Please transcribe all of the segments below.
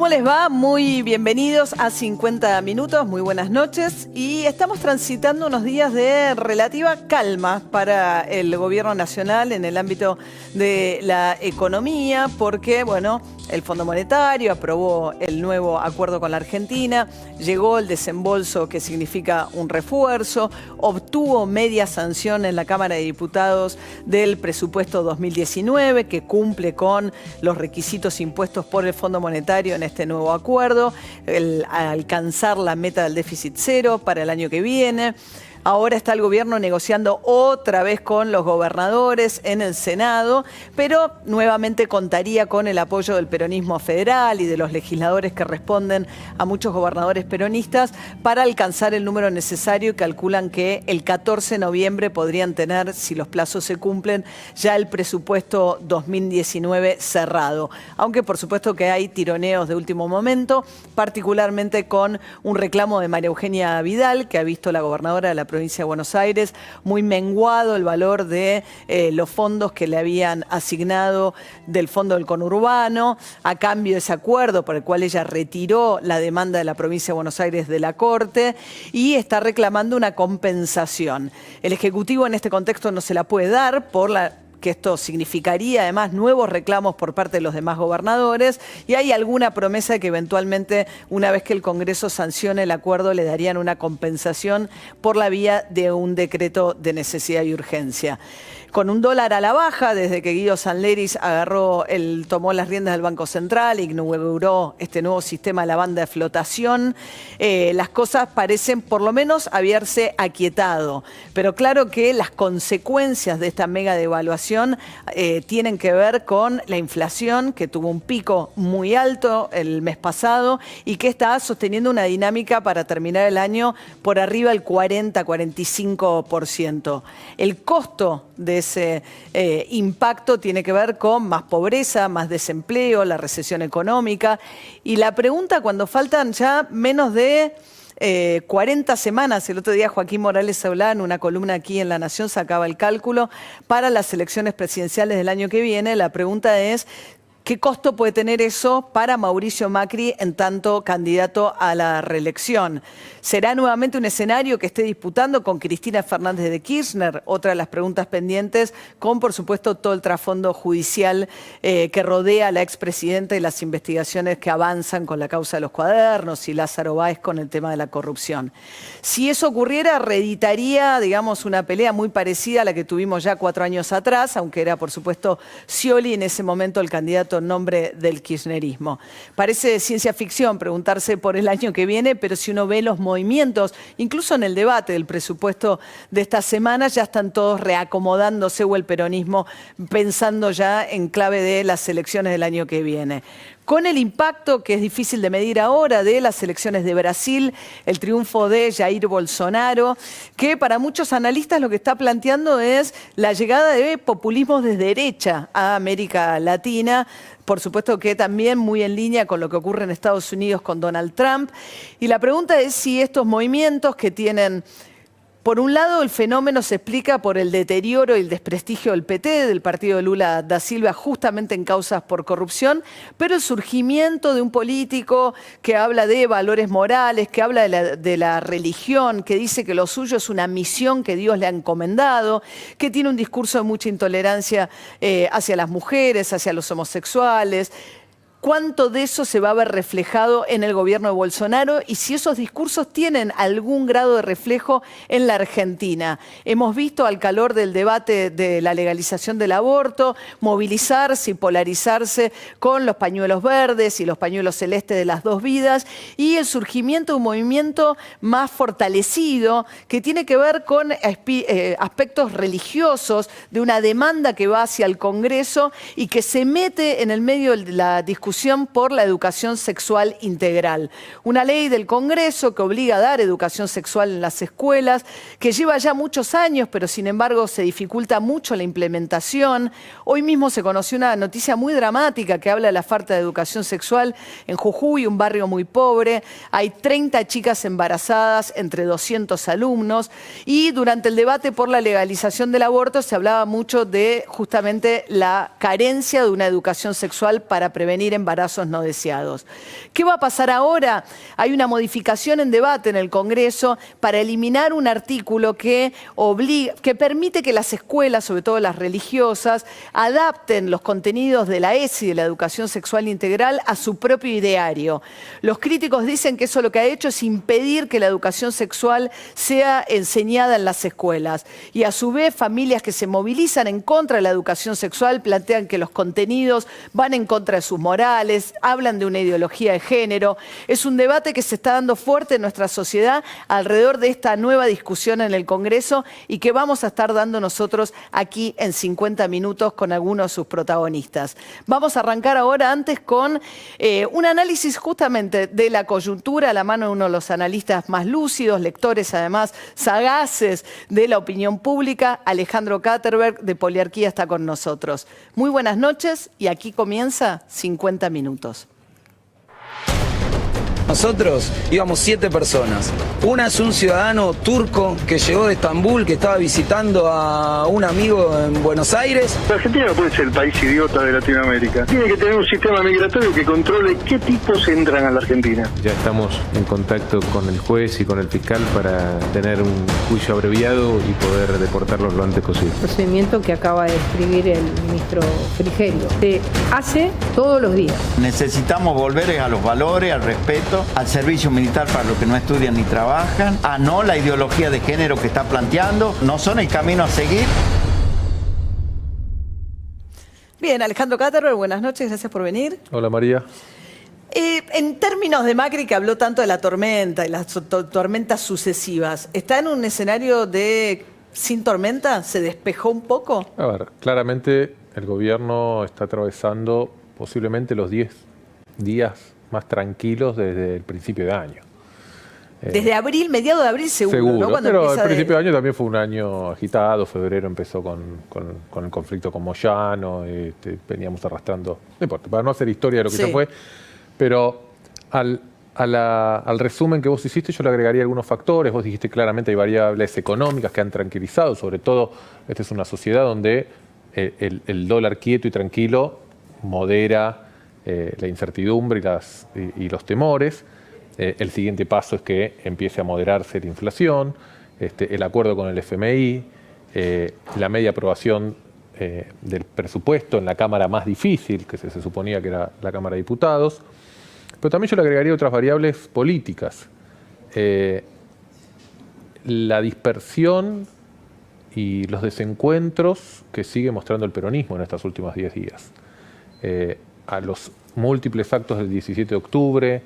¿Cómo les va? Muy bienvenidos a 50 Minutos, muy buenas noches. Y estamos transitando unos días de relativa calma para el gobierno nacional en el ámbito de la economía, porque, bueno, el Fondo Monetario aprobó el nuevo acuerdo con la Argentina, llegó el desembolso que significa un refuerzo, obtuvo media sanción en la Cámara de Diputados del presupuesto 2019, que cumple con los requisitos impuestos por el Fondo Monetario en este nuevo acuerdo, el alcanzar la meta del déficit cero para el año que viene. Ahora está el gobierno negociando otra vez con los gobernadores en el Senado, pero nuevamente contaría con el apoyo del peronismo federal y de los legisladores que responden a muchos gobernadores peronistas para alcanzar el número necesario y calculan que el 14 de noviembre podrían tener, si los plazos se cumplen, ya el presupuesto 2019 cerrado. Aunque por supuesto que hay tironeos de último momento, particularmente con un reclamo de María Eugenia Vidal, que ha visto la gobernadora de la provincia de Buenos Aires, muy menguado el valor de los fondos que le habían asignado del Fondo del Conurbano, a cambio de ese acuerdo por el cual ella retiró la demanda de la provincia de Buenos Aires de la Corte y está reclamando una compensación. El Ejecutivo en este contexto no se la puede dar por que esto significaría además nuevos reclamos por parte de los demás gobernadores, y hay alguna promesa de que eventualmente, una vez que el Congreso sancione el acuerdo, le darían una compensación por la vía de un decreto de necesidad y urgencia. Con un dólar a la baja, desde que Guido Sanleris tomó las riendas del Banco Central, inauguró este nuevo sistema de la banda de flotación, las cosas parecen por lo menos haberse aquietado. Pero claro que las consecuencias de esta mega devaluación tienen que ver con la inflación, que tuvo un pico muy alto el mes pasado y que está sosteniendo una dinámica para terminar el año por arriba del 40-45%. El costo de ese impacto tiene que ver con más pobreza, más desempleo, la recesión económica. Y la pregunta, cuando faltan ya menos de 40 semanas, el otro día Joaquín Morales hablaba en una columna aquí en La Nación, sacaba el cálculo para las elecciones presidenciales del año que viene, la pregunta es: ¿qué costo puede tener eso para Mauricio Macri en tanto candidato a la reelección? ¿Será nuevamente un escenario que esté disputando con Cristina Fernández de Kirchner? Otra de las preguntas pendientes, con por supuesto todo el trasfondo judicial que rodea a la expresidenta y las investigaciones que avanzan con la causa de los cuadernos y Lázaro Báez con el tema de la corrupción. Si eso ocurriera, reeditaría, digamos, una pelea muy parecida a la que tuvimos ya 4 años atrás, aunque era por supuesto Scioli en ese momento el candidato en nombre del kirchnerismo. Parece ciencia ficción preguntarse por el año que viene, pero si uno ve los movimientos, incluso en el debate del presupuesto de esta semana, ya están todos reacomodándose, o el peronismo pensando ya en clave de las elecciones del año que viene. Con el impacto, que es difícil de medir ahora, de las elecciones de Brasil, el triunfo de Jair Bolsonaro, que para muchos analistas lo que está planteando es la llegada de populismos de derecha a América Latina, por supuesto que también muy en línea con lo que ocurre en Estados Unidos con Donald Trump. Y la pregunta es si estos movimientos que tienen... Por un lado, el fenómeno se explica por el deterioro y el desprestigio del PT, del partido de Lula da Silva, justamente en causas por corrupción, pero el surgimiento de un político que habla de valores morales, que habla de la religión, que dice que lo suyo es una misión que Dios le ha encomendado, que tiene un discurso de mucha intolerancia hacia las mujeres, hacia los homosexuales. ¿Cuánto de eso se va a ver reflejado en el gobierno de Bolsonaro y si esos discursos tienen algún grado de reflejo en la Argentina? Hemos visto al calor del debate de la legalización del aborto movilizarse y polarizarse con los pañuelos verdes y los pañuelos celestes de las dos vidas, y el surgimiento de un movimiento más fortalecido que tiene que ver con aspectos religiosos, de una demanda que va hacia el Congreso y que se mete en el medio de la discusión por la educación sexual integral. Una ley del Congreso que obliga a dar educación sexual en las escuelas, que lleva ya muchos años, pero sin embargo se dificulta mucho la implementación. Hoy mismo se conoció una noticia muy dramática que habla de la falta de educación sexual en Jujuy, un barrio muy pobre. Hay 30 chicas embarazadas entre 200 alumnos, y durante el debate por la legalización del aborto se hablaba mucho de justamente la carencia de una educación sexual para prevenir embarazos no deseados. ¿Qué va a pasar ahora? Hay una modificación en debate en el Congreso para eliminar un artículo que permite que las escuelas, sobre todo las religiosas, adapten los contenidos de la ESI, de la educación sexual integral, a su propio ideario. Los críticos dicen que eso lo que ha hecho es impedir que la educación sexual sea enseñada en las escuelas. Y a su vez, familias que se movilizan en contra de la educación sexual plantean que los contenidos van en contra de sus morales, hablan de una ideología de género. Es un debate que se está dando fuerte en nuestra sociedad alrededor de esta nueva discusión en el Congreso y que vamos a estar dando nosotros aquí en 50 minutos con algunos de sus protagonistas. Vamos a arrancar ahora antes con un análisis justamente de la coyuntura a la mano de uno de los analistas más lúcidos, lectores además sagaces de la opinión pública. Alejandro Katterberg de Poliarquía está con nosotros. Muy buenas noches y aquí comienza 50 minutos. Nosotros íbamos 7 personas. Una es un ciudadano turco que llegó de Estambul, que estaba visitando a un amigo en Buenos Aires. La Argentina no puede ser el país idiota de Latinoamérica. Tiene que tener un sistema migratorio que controle qué tipos entran a la Argentina. Ya estamos en contacto con el juez y con el fiscal para tener un juicio abreviado y poder deportarlos lo antes posible. El procedimiento que acaba de describir el ministro Frigerio se hace todos los días. Necesitamos volver a los valores, al respeto, al servicio militar para los que no estudian ni trabajan, a no la ideología de género que está planteando, no son el camino a seguir. Bien, Alejandro Katterberg, buenas noches, gracias por venir. Hola María. En términos de Macri, que habló tanto de la tormenta y las tormentas sucesivas, ¿está en un escenario de sin tormenta? ¿Se despejó un poco? A ver, claramente el gobierno está atravesando posiblemente los 10 días más tranquilos desde el principio de año. Desde abril, mediados de abril seguro, ¿no? Cuando pero el principio de año también fue un año agitado. Febrero empezó con el conflicto con Moyano, veníamos arrastrando, no importa, para no hacer historia de lo que se fue, pero al resumen que vos hiciste yo le agregaría algunos factores. Vos dijiste claramente hay variables económicas que han tranquilizado, sobre todo esta es una sociedad donde el dólar quieto y tranquilo modera la incertidumbre y los temores. El siguiente paso es que empiece a moderarse la inflación, el acuerdo con el FMI, la media aprobación del presupuesto en la Cámara más difícil, que se suponía que era la Cámara de Diputados. Pero también yo le agregaría otras variables políticas. La dispersión y los desencuentros que sigue mostrando el peronismo en estas últimas 10 días. A los múltiples actos del 17 de octubre,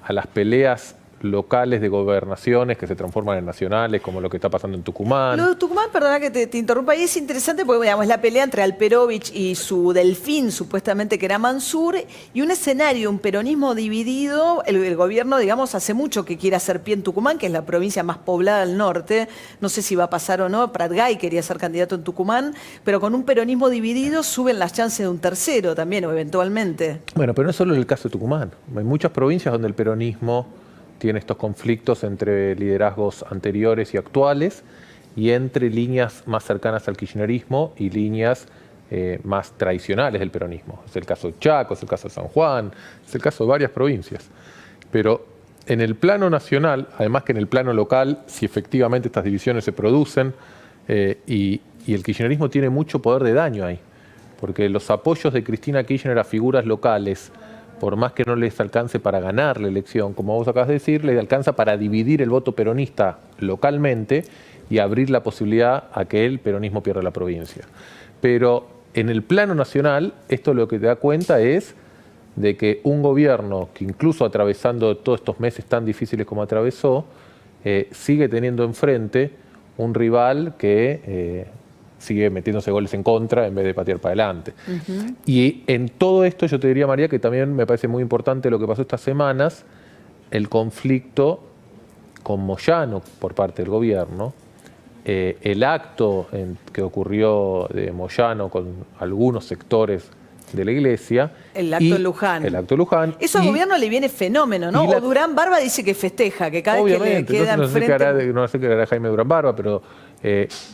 a las peleas locales de gobernaciones que se transforman en nacionales, como lo que está pasando en Tucumán. Lo de Tucumán, perdona que te interrumpa, y es interesante porque digamos, la pelea entre Alperovich y su delfín, supuestamente que era Mansur, y un escenario, un peronismo dividido. El gobierno, digamos, hace mucho que quiere hacer pie en Tucumán, que es la provincia más poblada del norte. No sé si va a pasar o no. Pratgay quería ser candidato en Tucumán, pero con un peronismo dividido suben las chances de un tercero también, o eventualmente. Bueno, pero no es solo el caso de Tucumán. Hay muchas provincias donde el peronismo tiene estos conflictos entre liderazgos anteriores y actuales y entre líneas más cercanas al kirchnerismo y líneas más tradicionales del peronismo. Es el caso de Chaco, es el caso de San Juan, es el caso de varias provincias. Pero en el plano nacional, además que en el plano local, si efectivamente estas divisiones se producen, y el kirchnerismo tiene mucho poder de daño ahí, porque los apoyos de Cristina Kirchner a figuras locales, por más que no les alcance para ganar la elección, como vos acabas de decir, les alcanza para dividir el voto peronista localmente y abrir la posibilidad a que el peronismo pierda la provincia. Pero en el plano nacional, esto lo que te da cuenta es de que un gobierno que incluso atravesando todos estos meses tan difíciles como atravesó, sigue teniendo enfrente un rival que sigue metiéndose goles en contra en vez de patear para adelante. Y en todo esto yo te diría, María, que también me parece muy importante lo que pasó estas semanas, el conflicto con Moyano por parte del gobierno, el acto que ocurrió de Moyano con algunos sectores de la iglesia. El acto en Luján. El acto de Luján. Eso al gobierno le viene fenómeno, ¿no? O Durán Barba dice que festeja, que cada vez que le queda enfrente... No sé qué hará Jaime Durán Barba, pero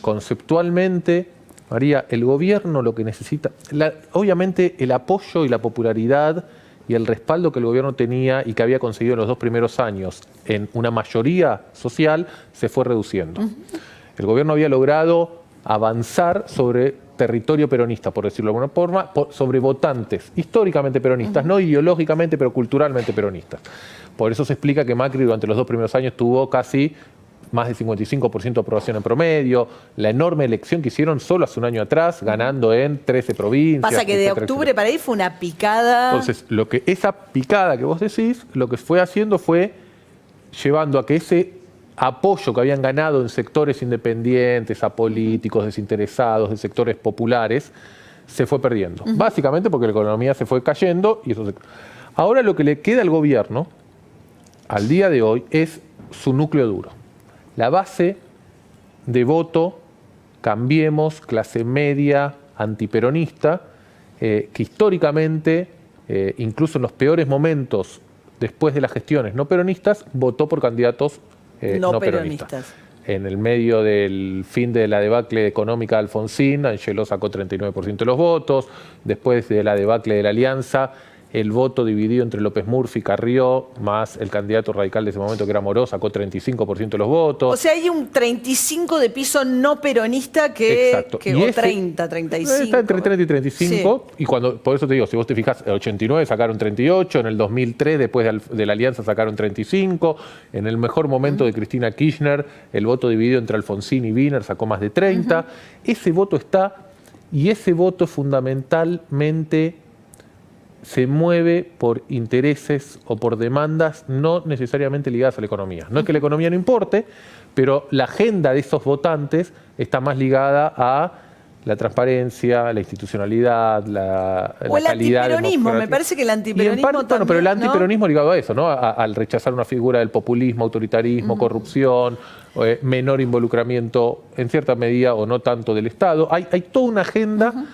conceptualmente, María, el gobierno lo que necesita... obviamente el apoyo y la popularidad y el respaldo que el gobierno tenía y que había conseguido en los 2 primeros años en una mayoría social se fue reduciendo. El gobierno había logrado avanzar sobre territorio peronista, por decirlo de alguna forma, sobre votantes históricamente peronistas, no ideológicamente, pero culturalmente peronistas. Por eso se explica que Macri durante los 2 primeros años tuvo casi más del 55% de aprobación en promedio, la enorme elección que hicieron solo hace un año atrás, ganando en 13 provincias. Pasa que de octubre para ahí fue una picada. Entonces, esa picada que vos decís, lo que fue haciendo fue llevando a que ese apoyo que habían ganado en sectores independientes, apolíticos, desinteresados, de sectores populares, se fue perdiendo. Básicamente porque la economía se fue cayendo. Ahora lo que le queda al gobierno, al día de hoy, es su núcleo duro. La base de voto, Cambiemos, clase media, antiperonista, que históricamente, incluso en los peores momentos después de las gestiones no peronistas, votó por candidatos no peronistas. En el medio del fin de la debacle económica de Alfonsín, Angeló sacó 39% de los votos. Después de la debacle de la Alianza, el voto dividido entre López Murphy, Carrió, más el candidato radical de ese momento que era Moró, sacó 35% de los votos. O sea, hay un 35 de piso no peronista que o 30, 35. Está entre 30 y 35. Sí. Y por eso te digo, si vos te fijas, en el 89 sacaron 38, en el 2003, después de la Alianza, sacaron 35. En el mejor momento de Cristina Kirchner, el voto dividido entre Alfonsín y Wiener sacó más de 30. Ese voto está, y ese voto fundamentalmente se mueve por intereses o por demandas no necesariamente ligadas a la economía. No es que la economía no importe, pero la agenda de esos votantes está más ligada a la transparencia, la institucionalidad, la calidad antiperonismo. Me parece que el antiperonismo también, pero el antiperonismo ligado a eso, ¿no? Al rechazar una figura del populismo, autoritarismo, corrupción, menor involucramiento en cierta medida o no tanto del Estado. Hay toda una agenda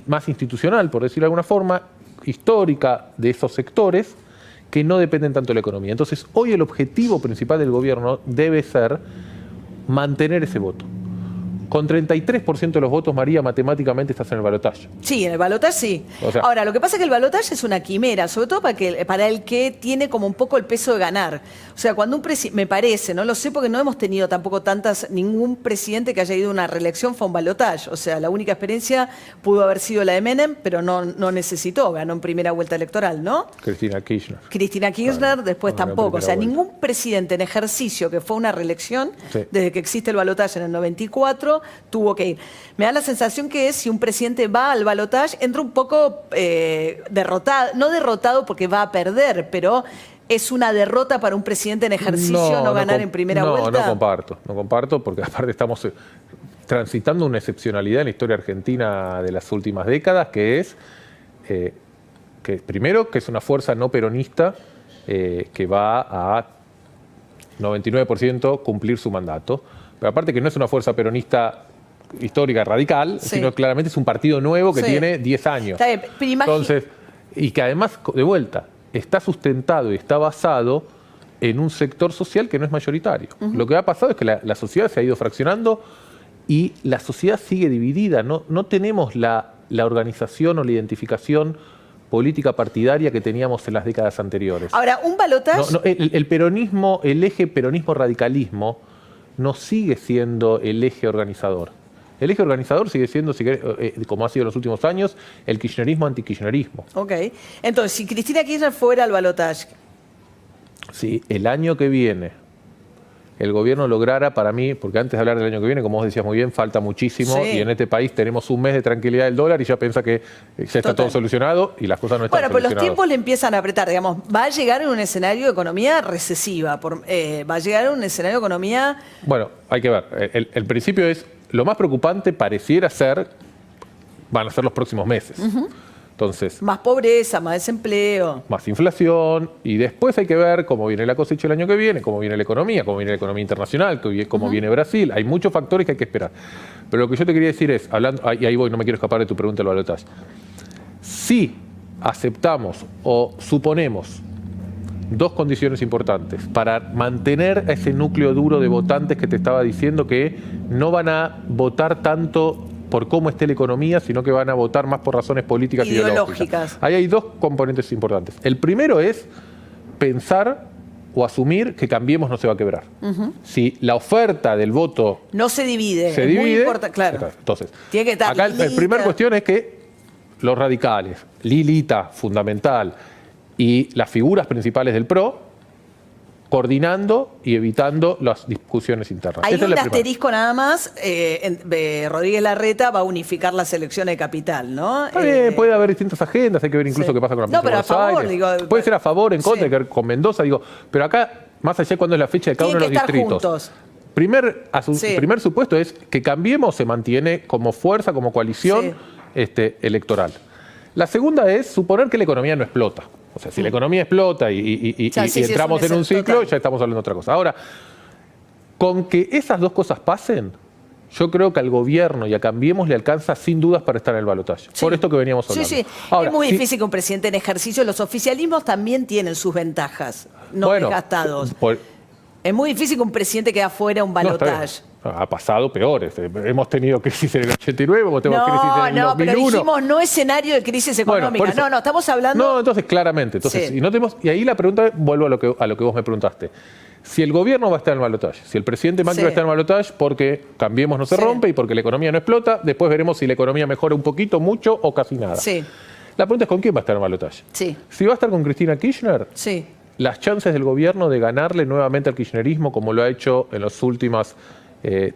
más institucional, por decirlo de alguna forma, histórica de esos sectores que no dependen tanto de la economía. Entonces, hoy el objetivo principal del gobierno debe ser mantener ese voto. Con 33% de los votos, María, matemáticamente estás en el balotaje. Sí, en el balotaje sí. O sea, ahora, lo que pasa es que el balotaje es una quimera, sobre todo para el que tiene como un poco el peso de ganar. O sea, cuando un presidente, me parece, no lo sé porque no hemos tenido tampoco ningún presidente que haya ido a una reelección fue un balotaje. O sea, la única experiencia pudo haber sido la de Menem, pero no necesitó, ganó en primera vuelta electoral, ¿no? Cristina Kirchner. Cristina Kirchner, después tampoco. O sea, ningún presidente en ejercicio que fue una reelección, desde que existe el balotaje en el 94, tuvo que ir. Me da la sensación que si un presidente va al balotaje, entra un poco derrotado, no derrotado porque va a perder, pero es una derrota para un presidente en ejercicio no ganar en primera vuelta. No comparto, porque aparte estamos transitando una excepcionalidad en la historia argentina de las últimas décadas, que es que primero que es una fuerza no peronista que va a 99% cumplir su mandato. Pero aparte que no es una fuerza peronista histórica radical, sino claramente es un partido nuevo que tiene 10 años. Está bien, pero entonces, y que además, de vuelta, está sustentado y está basado en un sector social que no es mayoritario. Lo que ha pasado es que la sociedad se ha ido fraccionando y la sociedad sigue dividida. No tenemos la organización o la identificación política partidaria que teníamos en las décadas anteriores. Ahora, un balotaje... el peronismo, el eje peronismo-radicalismo no sigue siendo el eje organizador. El eje organizador sigue siendo, como ha sido en los últimos años, el kirchnerismo-antikirchnerismo. Ok. Entonces, si Cristina Kirchner fuera al balotaje... Si el año que viene el gobierno lograra, para mí, porque antes de hablar del año que viene, como vos decías muy bien, falta muchísimo, y en este país tenemos un mes de tranquilidad del dólar y ya piensa que ya está todo solucionado y las cosas no están solucionadas. Bueno, pues los tiempos le empiezan a apretar, digamos, va a llegar en un escenario de economía recesiva, va a llegar en un escenario de economía... Bueno, hay que ver, el principio es, lo más preocupante pareciera ser, van a ser los próximos meses. Entonces, más pobreza, más desempleo. Más inflación, y después hay que ver cómo viene la cosecha el año que viene, cómo viene la economía internacional, cómo viene Brasil. Hay muchos factores que hay que esperar. Pero lo que yo te quería decir es, y ahí voy, no me quiero escapar de tu pregunta del balotaje. Si aceptamos o suponemos dos condiciones importantes para mantener a ese núcleo duro de votantes que te estaba diciendo que no van a votar tanto por cómo esté la economía, sino que van a votar más por razones políticas y ideológicas. Ahí hay dos componentes importantes. El primero es pensar o asumir que Cambiemos no se va a quebrar. Si la oferta del voto no se divide, se divide, muy importante, claro. Entonces, tiene que estar acá la primera cuestión es que los radicales, Lilita, fundamental, y las figuras principales del PRO, coordinando y evitando las discusiones internas. Hay un primera. asterisco nada más, Rodríguez Larreta va a unificar las elecciones de capital, ¿no? Puede haber distintas agendas, hay que ver incluso qué pasa con la provincia de Buenos Aires. Digo, puede ser a favor, en contra, hay que ver con Mendoza, digo, pero acá, más allá de cuándo es la fecha de cada uno de los distritos. Juntos. Primer supuesto es que Cambiemos se mantiene como fuerza, como coalición electoral. La segunda es suponer que la economía no explota. O sea, si la economía explota y entramos en un ciclo, ya estamos hablando de otra cosa. Ahora, con que esas dos cosas pasen, yo creo que al gobierno y a Cambiemos le alcanza sin dudas para estar en el balotaje. Por esto que veníamos hablando. Ahora, es muy difícil que un presidente en ejercicio, los oficialismos también tienen sus ventajas, no desgastados. Es muy difícil que un presidente quede afuera un balotaje. Ha pasado peores. Hemos tenido crisis en el 89, hemos tenido crisis en el 2001. No, pero dijimos no escenario de crisis económica. No, estamos hablando... No, entonces claramente. Entonces, y ahí la pregunta, vuelvo a lo que vos me preguntaste. Si el gobierno va a estar en el balotaje, si el presidente Macri va a estar en el balotaje porque Cambiemos no se rompe y porque la economía no explota, después veremos si la economía mejora un poquito, mucho o casi nada. La pregunta es ¿con quién va a estar en el balotaje? Si va a estar con Cristina Kirchner, las chances del gobierno de ganarle nuevamente al kirchnerismo, como lo ha hecho en las últimas 3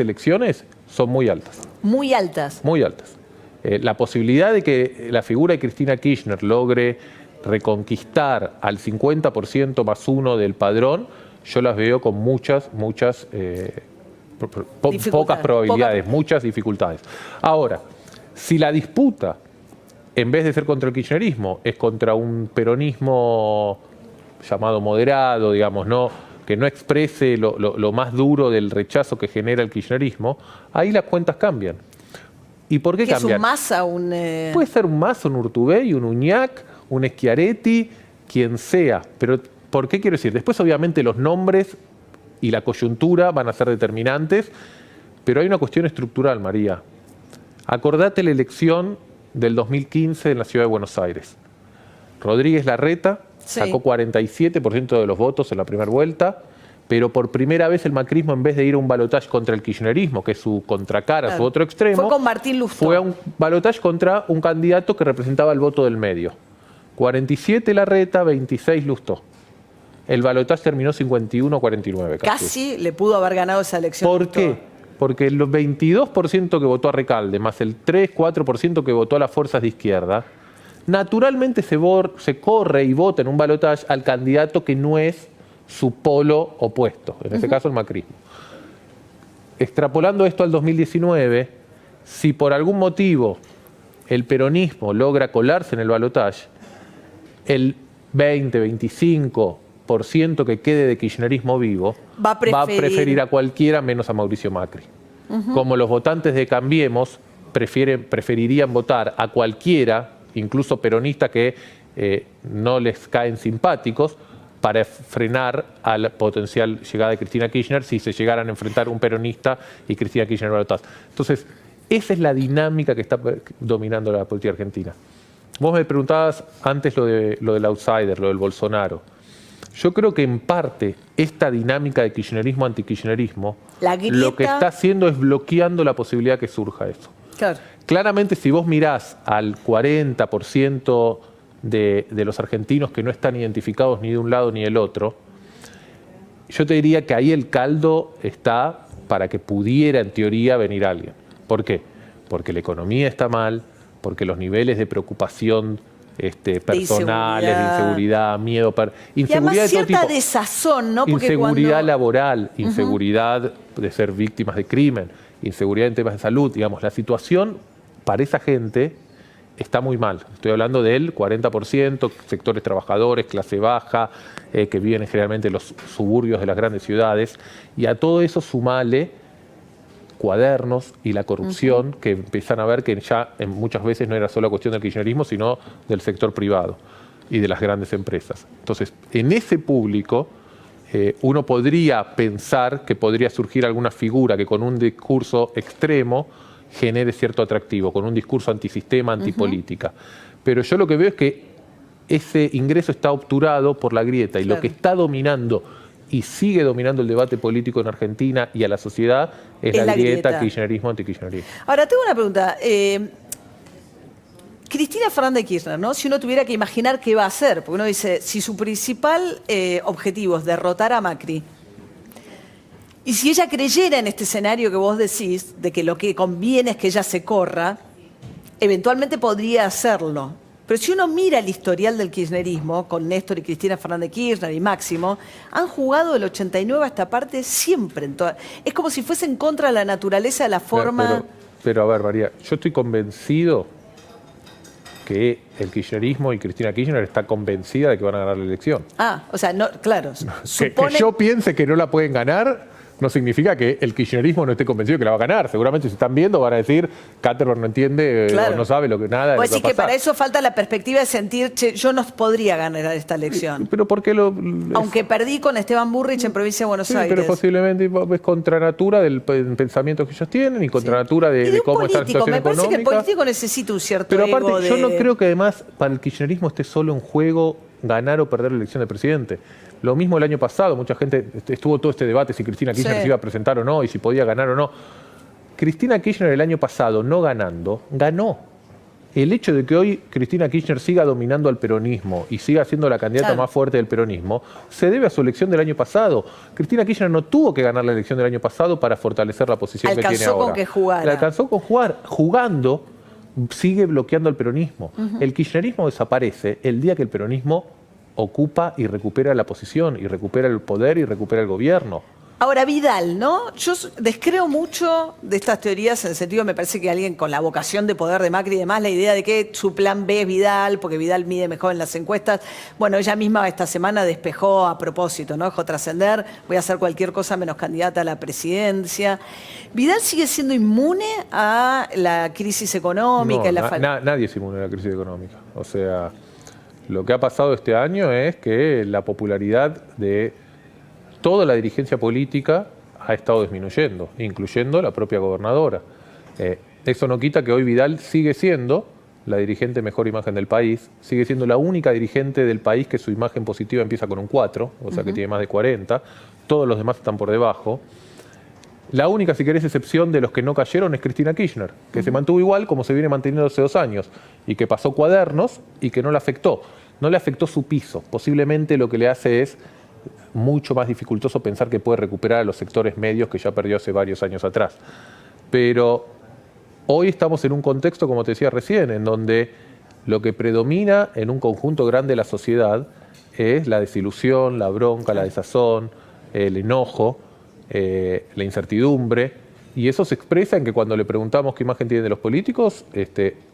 elecciones, son muy altas. Muy altas. Muy altas. La posibilidad de que la figura de Cristina Kirchner logre reconquistar al 50% más 1 del padrón, yo las veo con muchas pocas probabilidades, muchas dificultades. Ahora, si la disputa, en vez de ser contra el kirchnerismo, es contra un peronismo llamado moderado, digamos, que no exprese lo más duro del rechazo que genera el kirchnerismo, ahí las cuentas cambian. ¿Y por qué cambian? ¿Es un Massa? Puede ser un Massa, un Urtubey, un Uñac, un Schiaretti, quien sea. Pero ¿por qué quiero decir? Después obviamente los nombres y la coyuntura van a ser determinantes, pero hay una cuestión estructural, María. Acordate la elección del 2015 en la ciudad de Buenos Aires. Rodríguez Larreta sacó 47% de los votos en la primera vuelta, pero por primera vez el macrismo, en vez de ir a un balotaje contra el kirchnerismo, que es su contracara, su otro extremo, fue con Martín Lustó. Fue a un balotaje contra un candidato que representaba el voto del medio. 47 Larreta, 26 Lustó. El balotaje terminó 51-49. Casi le pudo haber ganado esa elección. ¿Por qué? Porque el 22% que votó a Recalde, más el 3-4% que votó a las fuerzas de izquierda, naturalmente se corre y vota en un balotaje al candidato que no es su polo opuesto, en este caso el macrismo. Extrapolando esto al 2019, si por algún motivo el peronismo logra colarse en el balotaje, el 20-25% que quede de kirchnerismo vivo va a preferir a cualquiera menos a Mauricio Macri. Como los votantes de Cambiemos preferirían votar a cualquiera, incluso peronistas que no les caen simpáticos, para frenar a la potencial llegada de Cristina Kirchner si se llegaran a enfrentar un peronista y Cristina Kirchner en balotaje. Entonces, esa es la dinámica que está dominando la política argentina. Vos me preguntabas antes lo del outsider, lo del Bolsonaro. Yo creo que en parte esta dinámica de kirchnerismo antikirchnerismo lo que está haciendo es bloqueando la posibilidad que surja eso. Claro. Claramente, si vos mirás al 40% de los argentinos que no están identificados ni de un lado ni del otro, yo te diría que ahí el caldo está para que pudiera en teoría venir alguien. ¿Por qué? Porque la economía está mal, porque los niveles de preocupación personales, de inseguridad, miedo, inseguridad de todo tipo, desazón, ¿no? Porque inseguridad laboral, inseguridad de ser víctimas de crimen, inseguridad en temas de salud, digamos, la situación para esa gente está muy mal. Estoy hablando del 40%, sectores trabajadores, clase baja, que viven generalmente en los suburbios de las grandes ciudades, y a todo eso sumale cuadernos y la corrupción que empiezan a ver que ya muchas veces no era solo cuestión del kirchnerismo, sino del sector privado y de las grandes empresas. Entonces, en ese público, uno podría pensar que podría surgir alguna figura que con un discurso extremo genere cierto atractivo, con un discurso antisistema, antipolítica. Pero yo lo que veo es que ese ingreso está obturado por la grieta y lo que está dominando y sigue dominando el debate político en Argentina y a la sociedad es la grieta kirchnerismo-antikirchnerismo. Ahora, tengo una pregunta. Cristina Fernández de Kirchner, ¿no? Si uno tuviera que imaginar qué va a hacer, porque uno dice, si su principal objetivo es derrotar a Macri, y si ella creyera en este escenario que vos decís, de que lo que conviene es que ella se corra, eventualmente podría hacerlo. Pero si uno mira el historial del kirchnerismo, con Néstor y Cristina Fernández de Kirchner y Máximo, han jugado del 89 a esta parte siempre. Es como si fuese en contra de la naturaleza de la forma... Pero a ver, María, yo estoy convencido que el kirchnerismo y Cristina Kirchner está convencida de que van a ganar la elección. Ah, o sea, no, claro. Que yo piense que no la pueden ganar no significa que el kirchnerismo no esté convencido que la va a ganar. Seguramente si están viendo van a decir, Katterberg no entiende o no sabe nada de lo que va a pasar. Pues sí, que para eso falta la perspectiva de sentir, che, yo no podría ganar esta elección. Pero ¿por qué aunque perdí con Esteban Burrich en provincia de Buenos Aires. Pero posiblemente es contra natura del pensamiento que ellos tienen y contra natura de cómo está la situación económica. Me parece que el político necesita un cierto Pero aparte, yo no creo que además para el kirchnerismo esté solo en juego ganar o perder la elección de presidente. Lo mismo el año pasado, mucha gente estuvo todo este debate si Cristina Kirchner se iba a presentar o no y si podía ganar o no. Cristina Kirchner el año pasado no ganando, ganó. El hecho de que hoy Cristina Kirchner siga dominando al peronismo y siga siendo la candidata más fuerte del peronismo, se debe a su elección del año pasado. Cristina Kirchner no tuvo que ganar la elección del año pasado para fortalecer la posición que tiene ahora. Alcanzó con que jugara. La alcanzó con jugar. Jugando, sigue bloqueando al peronismo. El kirchnerismo desaparece el día que el peronismo ocupa y recupera la posición, y recupera el poder y recupera el gobierno. Ahora, Vidal, ¿no? Yo descreo mucho de estas teorías en el sentido, me parece que alguien con la vocación de poder de Macri y demás, la idea de que su plan B es Vidal, porque Vidal mide mejor en las encuestas. Bueno, ella misma esta semana despejó a propósito, ¿no? Dejó trascender, voy a hacer cualquier cosa menos candidata a la presidencia. ¿Vidal sigue siendo inmune a la crisis económica? No, nadie es inmune a la crisis económica. O sea, lo que ha pasado este año es que la popularidad de toda la dirigencia política ha estado disminuyendo, incluyendo la propia gobernadora. Eso no quita que hoy Vidal sigue siendo la dirigente mejor imagen del país, sigue siendo la única dirigente del país que su imagen positiva empieza con un 4, o sea que tiene más de 40, todos los demás están por debajo. La única, si querés, excepción de los que no cayeron es Cristina Kirchner, que se mantuvo igual como se viene manteniendo hace 2 años, y que pasó cuadernos y que no le afectó. No le afectó su piso. Posiblemente lo que le hace es mucho más dificultoso pensar que puede recuperar a los sectores medios que ya perdió hace varios años atrás. Pero hoy estamos en un contexto, como te decía recién, en donde lo que predomina en un conjunto grande de la sociedad es la desilusión, la bronca, la desazón, el enojo, la incertidumbre, y eso se expresa en que cuando le preguntamos qué imagen tienen de los políticos,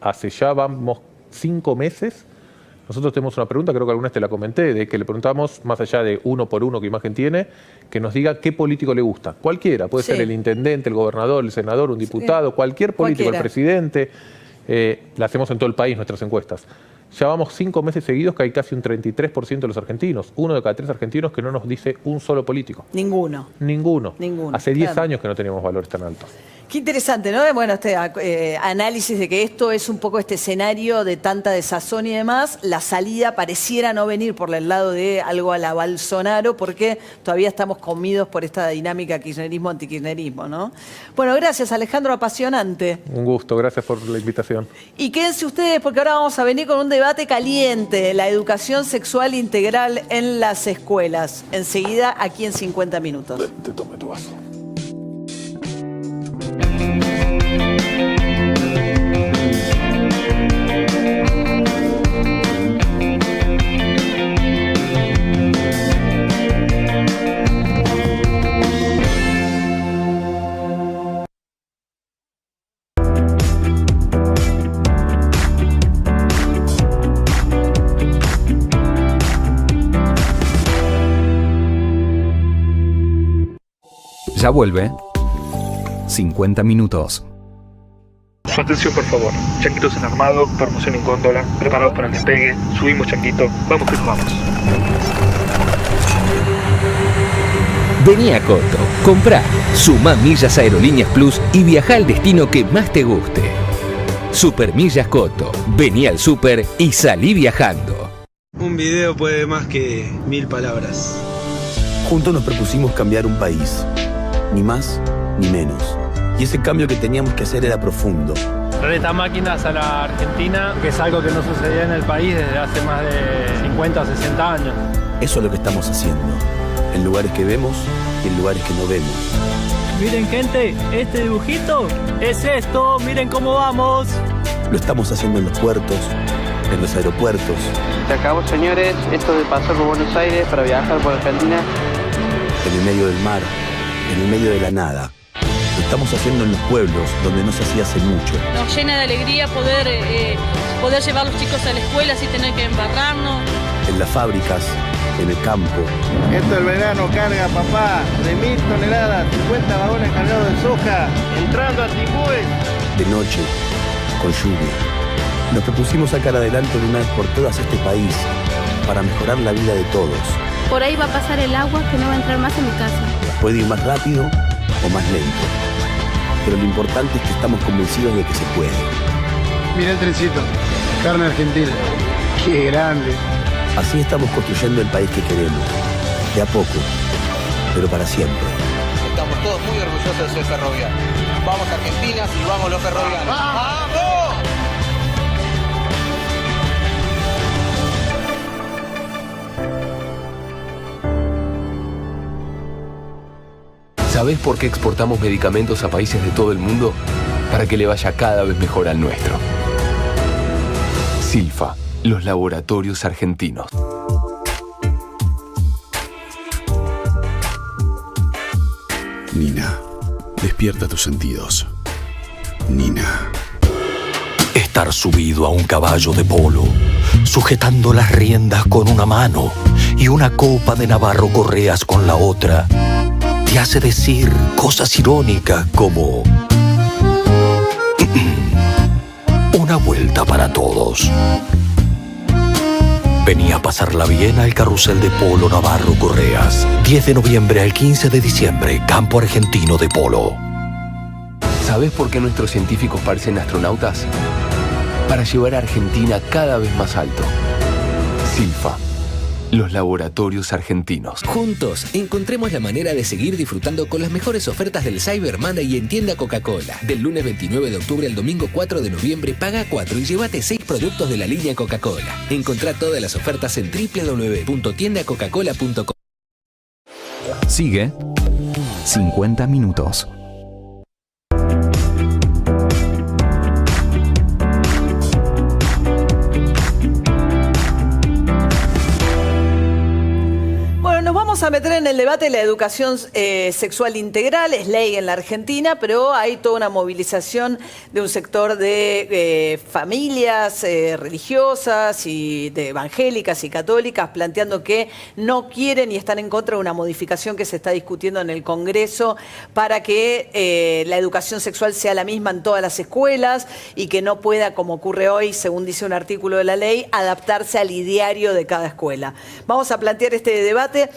hace ya vamos 5 meses, nosotros tenemos una pregunta, creo que alguna vez te la comenté, de que le preguntamos, más allá de uno por uno qué imagen tiene, que nos diga qué político le gusta. Cualquiera, puede ser el intendente, el gobernador, el senador, un diputado, cualquier político, el presidente. La hacemos en todo el país nuestras encuestas. Ya vamos 5 meses seguidos que hay casi un 33% de los argentinos, 1 de cada 3 argentinos que no nos dice un solo político. Ninguno. Hace 10 años que no teníamos valores tan altos. Qué interesante, ¿no? Bueno, este análisis de que esto es un poco este escenario de tanta desazón y demás. La salida pareciera no venir por el lado de algo a la Bolsonaro, porque todavía estamos comidos por esta dinámica kirchnerismo-antikirchnerismo, ¿no? Bueno, gracias, Alejandro, apasionante. Un gusto, gracias por la invitación. Y quédense ustedes, porque ahora vamos a venir con un debate caliente, la educación sexual integral en las escuelas. Enseguida, aquí en 50 minutos. Te tome tu vaso. Ya vuelve 50 minutos. Su atención, por favor. Chanquitos en armado, promoción en góndola, preparados para el despegue. Subimos, Chanquito. Vamos que nos vamos. Vení a Coto, comprá, sumá millas Aerolíneas Plus y viajá al destino que más te guste. Supermillas Coto, vení al super y salí viajando. Un video puede más que 1000 palabras. Juntos nos propusimos cambiar un país, ni más ni menos. Y ese cambio que teníamos que hacer era profundo. Traer estas máquinas a la Argentina, que es algo que no sucedía en el país desde hace más de 50 o 60 años. Eso es lo que estamos haciendo, en lugares que vemos y en lugares que no vemos. Miren, gente, este dibujito es esto, miren cómo vamos. Lo estamos haciendo en los puertos, en los aeropuertos. Se acabó, señores, esto de pasar por Buenos Aires para viajar por Argentina. En el medio del mar, en el medio de la nada. Lo estamos haciendo en los pueblos, donde no se hacía hace mucho. Nos llena de alegría poder llevar a los chicos a la escuela sin tener que embarrarnos. En las fábricas, en el campo. Esto el verano carga, papá, de 1000 toneladas, 50 vagones cargados de soja, entrando a Timbúes. De noche, con lluvia. Nos propusimos sacar adelante de una vez por todas este país, para mejorar la vida de todos. Por ahí va a pasar el agua que no va a entrar más en mi casa. Puede ir más rápido o más lento. Pero lo importante es que estamos convencidos de que se puede. Mira el trencito, carne argentina. ¡Qué grande! Así estamos construyendo el país que queremos. De a poco, pero para siempre. Estamos todos muy orgullosos de ser ferroviarios. Vamos a Argentina y vamos los ferroviarios. ¡Vamos! ¿Sabés por qué exportamos medicamentos a países de todo el mundo? Para que le vaya cada vez mejor al nuestro. Silfa, los laboratorios argentinos. Nina, despierta tus sentidos. Nina. Estar subido a un caballo de polo, sujetando las riendas con una mano y una copa de Navarro Correas con la otra, te hace decir cosas irónicas como una vuelta para todos. Venía a pasarla bien al carrusel de polo Navarro Correas. 10 de noviembre al 15 de diciembre, Campo Argentino de Polo. ¿Sabés por qué nuestros científicos parecen astronautas? Para llevar a Argentina cada vez más alto. Silfa, los laboratorios argentinos. Juntos, encontremos la manera de seguir disfrutando con las mejores ofertas del Cyber Monday en Tienda Coca-Cola. Del lunes 29 de octubre al domingo 4 de noviembre, paga 4 y llévate 6 productos de la línea Coca-Cola. Encontrá todas las ofertas en www.tiendacoca-cola.com. Sigue 50 minutos. Vamos a meter en el debate la educación sexual integral, es ley en la Argentina, pero hay toda una movilización de un sector de familias religiosas y de evangélicas y católicas planteando que no quieren y están en contra de una modificación que se está discutiendo en el Congreso para que la educación sexual sea la misma en todas las escuelas y que no pueda, como ocurre hoy, según dice un artículo de la ley, adaptarse al ideario de cada escuela. Vamos a plantear este debate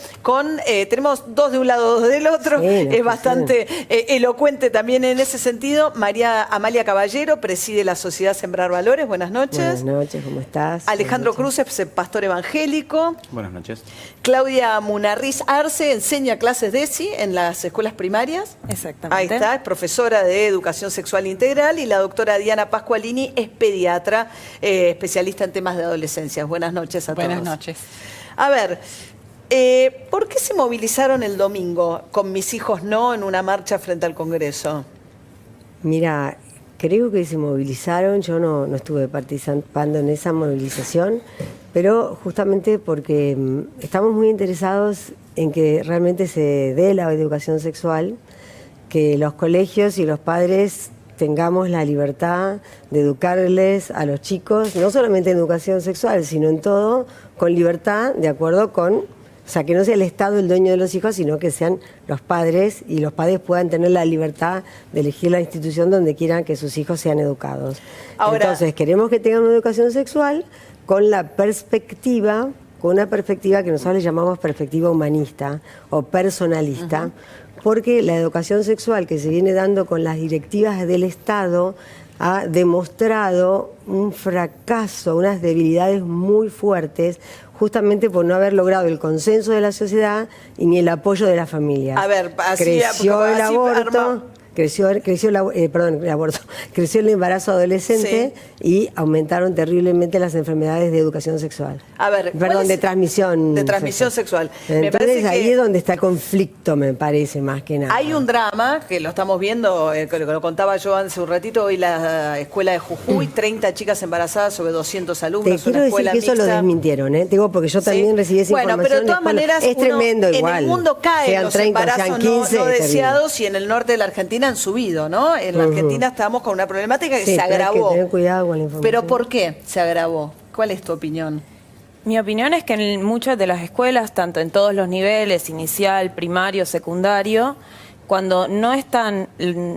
tenemos dos de un lado, dos del otro, sí, es bastante elocuente también en ese sentido. Amalia Caballero preside la Sociedad Sembrar Valores, buenas noches. Buenas noches, ¿cómo estás? Alejandro Cruz es pastor evangélico. Buenas noches. Claudia Munarriz Arce enseña clases de ESI en las escuelas primarias. Exactamente. Ahí está, es profesora de Educación Sexual Integral. Y la doctora Diana Pascualini es pediatra, especialista en temas de adolescencia. Buenas noches a todos. Buenas noches. A ver, ¿por qué se movilizaron el domingo con Mis Hijos No en una marcha frente al Congreso? Mira, creo que se movilizaron, yo no estuve participando en esa movilización, pero justamente porque estamos muy interesados en que realmente se dé la educación sexual, que los colegios y los padres tengamos la libertad de educarles a los chicos, no solamente en educación sexual, sino en todo, con libertad, de acuerdo con... O sea, que no sea el Estado el dueño de los hijos, sino que sean los padres y los padres puedan tener la libertad de elegir la institución donde quieran que sus hijos sean educados. Ahora, entonces, queremos que tengan una educación sexual con la perspectiva con una perspectiva que nosotros le llamamos perspectiva humanista o personalista, porque la educación sexual que se viene dando con las directivas del Estado ha demostrado un fracaso, unas debilidades muy fuertes, justamente por no haber logrado el consenso de la sociedad y ni el apoyo de la familia. A ver, así creció el así aborto, creció el embarazo adolescente y aumentaron terriblemente las enfermedades de educación sexual. A ver, de transmisión. De transmisión sexual. Me Entonces parece ahí que es donde está el conflicto, me parece, más que nada. hay un drama, que lo estamos viendo, que lo contaba yo hace un ratito, hoy la escuela de Jujuy, 30 chicas embarazadas sobre 200 alumnos. Te quiero decir que eso lo desmintieron, Digo, porque yo también recibí esa información. Pero de todas maneras, es tremendo igual. En el mundo caen los 30, embarazos 15, no deseados y en el norte de la Argentina han subido, ¿no? En la Argentina estamos con una problemática que se agravó. Hay que tener cuidado con la información. ¿Pero por qué se agravó? ¿Cuál es tu opinión? Mi opinión es que en muchas de las escuelas, tanto en todos los niveles, inicial, primario, secundario, cuando no están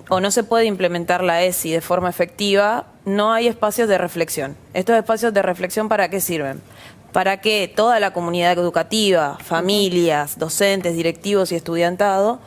o no se puede implementar la ESI de forma efectiva, no hay espacios de reflexión. ¿Estos espacios de reflexión para qué sirven? Para que toda la comunidad educativa, familias, docentes, directivos y estudiantado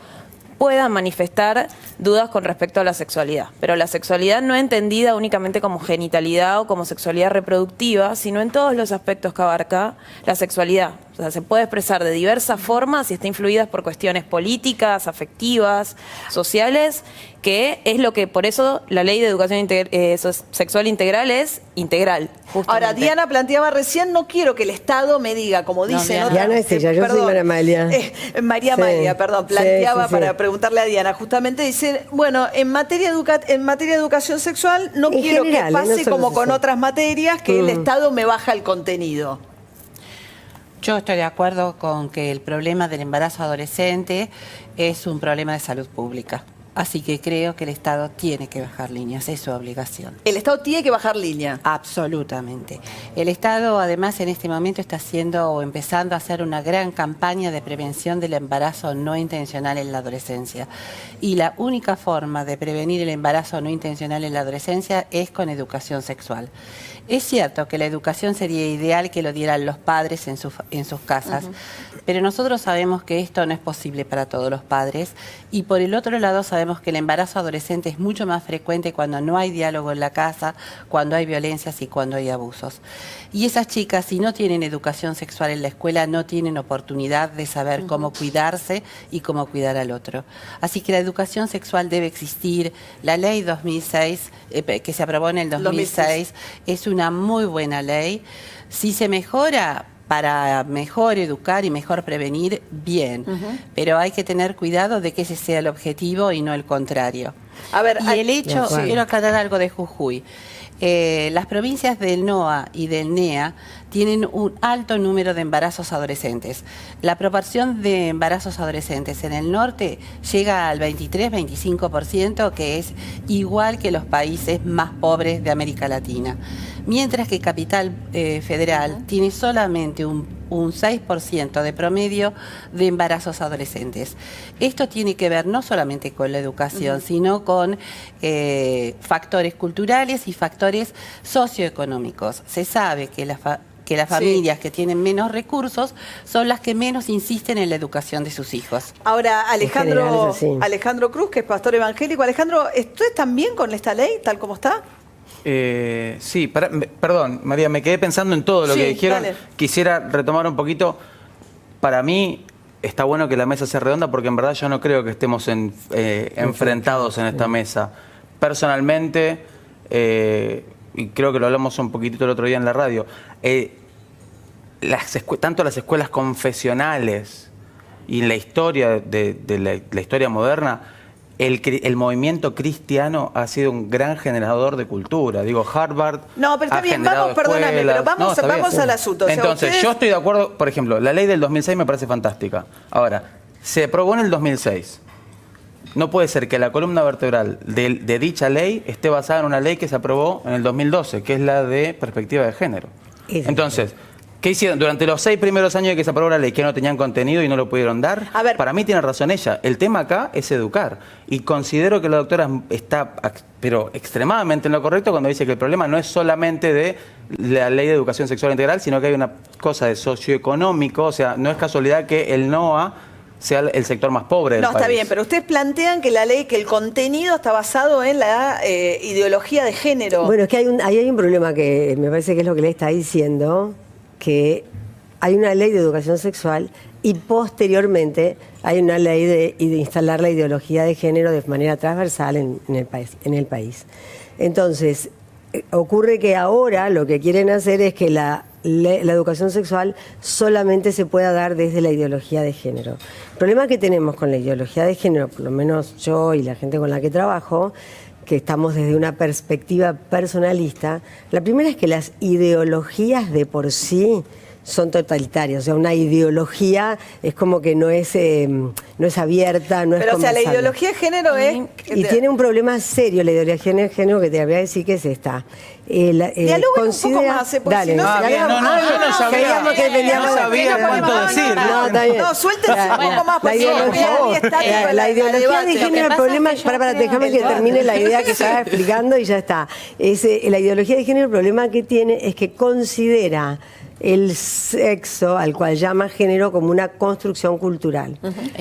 puedan manifestar dudas con respecto a la sexualidad. Pero la sexualidad no entendida únicamente como genitalidad o como sexualidad reproductiva, sino en todos los aspectos que abarca la sexualidad. O sea, se puede expresar de diversas formas y está influida por cuestiones políticas, afectivas, sociales, que es lo que, por eso, la ley de educación sexual integral es integral. Justamente. Ahora, Diana planteaba recién, no quiero que el Estado me diga, como dice... Diana es ella, yo soy María Amalia. María Amalia, perdón, planteaba para preguntarle a Diana, justamente dice, bueno, en materia de educación sexual no en quiero general, que pase no como con otras materias, que el Estado me baja el contenido. Yo estoy de acuerdo con que el problema del embarazo adolescente es un problema de salud pública. Así que creo que el Estado tiene que bajar líneas, es su obligación. ¿El Estado tiene que bajar línea? Absolutamente. El Estado, además, en este momento está haciendo o empezando a hacer una gran campaña de prevención del embarazo no intencional en la adolescencia. Y la única forma de prevenir el embarazo no intencional en la adolescencia es con educación sexual. Es cierto que la educación sería ideal que lo dieran los padres en sus casas, pero nosotros sabemos que esto no es posible para todos los padres y por el otro lado sabemos que el embarazo adolescente es mucho más frecuente cuando no hay diálogo en la casa, cuando hay violencias y cuando hay abusos. Y esas chicas, si no tienen educación sexual en la escuela, no tienen oportunidad de saber cómo cuidarse y cómo cuidar al otro. Así que la educación sexual debe existir. La ley 2006, que se aprobó en el 2006, es una muy buena ley. Si se mejora para mejor educar y mejor prevenir, bien. Pero hay que tener cuidado de que ese sea el objetivo y no el contrario. A ver, y el hecho, quiero aclarar algo de Jujuy. Las provincias del NOA y del NEA tienen un alto número de embarazos adolescentes. La proporción de embarazos adolescentes en el norte llega al 23-25%, que es igual que los países más pobres de América Latina. Mientras que Capital Federal tiene solamente un 6% de promedio de embarazos adolescentes. Esto tiene que ver no solamente con la educación, sino con factores culturales y factores socioeconómicos. Se sabe que las familias que tienen menos recursos son las que menos insisten en la educación de sus hijos. Ahora, Alejandro Cruz, que es pastor evangélico. Alejandro, ¿ustedes están bien con esta ley, tal como está? Sí, perdón, María, me quedé pensando en todo lo que dijeron. Dale. Quisiera retomar un poquito. Para mí está bueno que la mesa sea redonda porque en verdad yo no creo que estemos enfrentados en esta mesa. Personalmente, y creo que lo hablamos un poquitito el otro día en la radio, tanto las escuelas confesionales y en la historia de la historia moderna, el movimiento cristiano ha sido un gran generador de cultura. Digo, Harvard. No, pero está bien, vamos, perdóname, pero vamos al asunto. O sea, entonces, yo estoy de acuerdo, por ejemplo, la ley del 2006 me parece fantástica. Ahora, se aprobó en el 2006. No puede ser que la columna vertebral de dicha ley esté basada en una ley que se aprobó en el 2012, que es la de perspectiva de género. Entonces, ¿Qué hicieron? Durante los 6 primeros años de que se aprobó la ley, que no tenían contenido y no lo pudieron dar. A ver. Para mí tiene razón ella. El tema acá es educar. Y considero que la doctora está, pero extremadamente en lo correcto cuando dice que el problema no es solamente de la ley de educación sexual integral, sino que hay una cosa de socioeconómico. O sea, no es casualidad que el NOA sea el sector más pobre del país. No, está bien, pero ustedes plantean que la ley, que el contenido está basado en la ideología de género. Bueno, es que ahí hay un problema que me parece que es lo que le está diciendo, que hay una ley de educación sexual y posteriormente hay una ley de instalar la ideología de género de manera transversal en el país. Entonces, ocurre que ahora lo que quieren hacer es que la educación sexual solamente se pueda dar desde la ideología de género. El problema que tenemos con la ideología de género, por lo menos yo y la gente con la que trabajo, que estamos desde una perspectiva personalista, la primera es que las ideologías de por sí son totalitarias. O sea, una ideología es como que no es abierta, no es conversable. Pero, o sea, la ideología de género es... Y tiene un problema serio la ideología de género, que te voy a decir que es esta. Dialoguen un poco más, porque dale, si no se yo no sabía cuánto decir. No, suéltense un poco más, porque la ideología de género, el problema, déjame que termine la idea que estaba explicando y ya está. La ideología de género, el problema que tiene es que considera el sexo, al cual llama género, como una construcción cultural.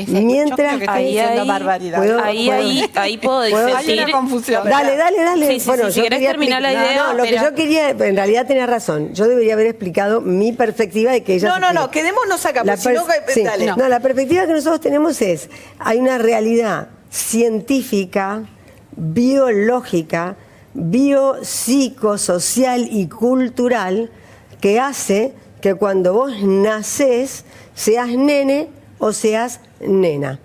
Mientras ahí puedo decir. Hay una confusión. Dale. Sí, bueno, si querés terminar la idea. No, lo que yo quería, en realidad tenía razón. Yo debería haber explicado mi perspectiva de que ella. No, quedémonos acá, porque si no, dale. No, la perspectiva que nosotros tenemos es: hay una realidad científica, biológica, biopsicosocial y cultural que hace que cuando vos nacés seas nene o seas nena.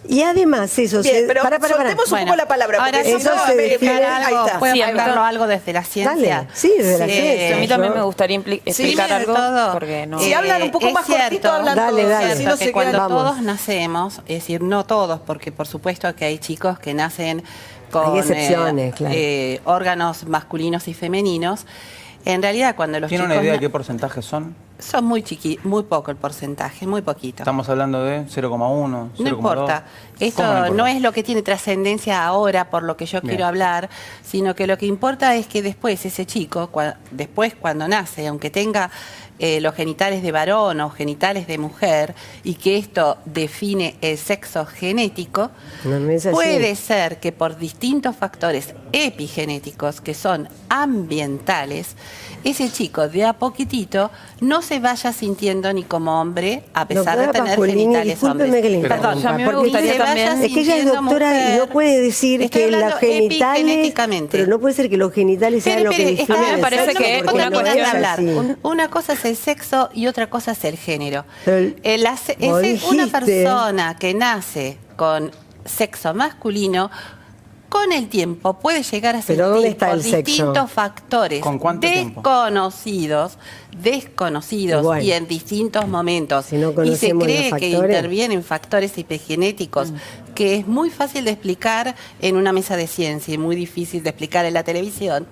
Y además eso pero soltemos un poco la palabra. Ahora, porque eso no, se define algo. ¿Puedo hablarlo algo desde la ciencia? Dale. Sí, desde la ciencia. A mí también me gustaría explicar algo. Porque no. Si hablan un poco más cortito, hablan dale, todos. dale. Así no se Cuando quedan. todos nacemos, es decir, no todos, porque por supuesto que hay chicos que nacen con hay excepciones, claro. Órganos masculinos y femeninos. En realidad, cuando los ¿Tiene chicos... una idea de qué porcentajes son? Son muy poco el porcentaje, muy poquito. Estamos hablando de 0,1, 0,2. No importa. Esto no es lo que tiene trascendencia ahora, por lo que yo quiero hablar, sino que lo que importa es que después ese chico, cuando nace, aunque tenga los genitales de varón o genitales de mujer, y que esto define el sexo genético, puede ser que por distintos factores epigenéticos, que son ambientales, ese chico de a poquitito no se vaya sintiendo ni como hombre, a pesar de tener genitales hombres. Perdón, a mí me gustaría también. Es que ella es doctora y no puede decir que los genitales, pero no puede ser que los genitales sean lo que definen. A mí me parece que es una cuestión de hablar. Una cosa es el sexo y otra cosa es el género. Una persona que nace con sexo masculino, con el tiempo puede llegar a sentir por distintos factores desconocidos y en distintos momentos. Y se cree que intervienen factores epigenéticos que es muy fácil de explicar en una mesa de ciencia y muy difícil de explicar en la televisión.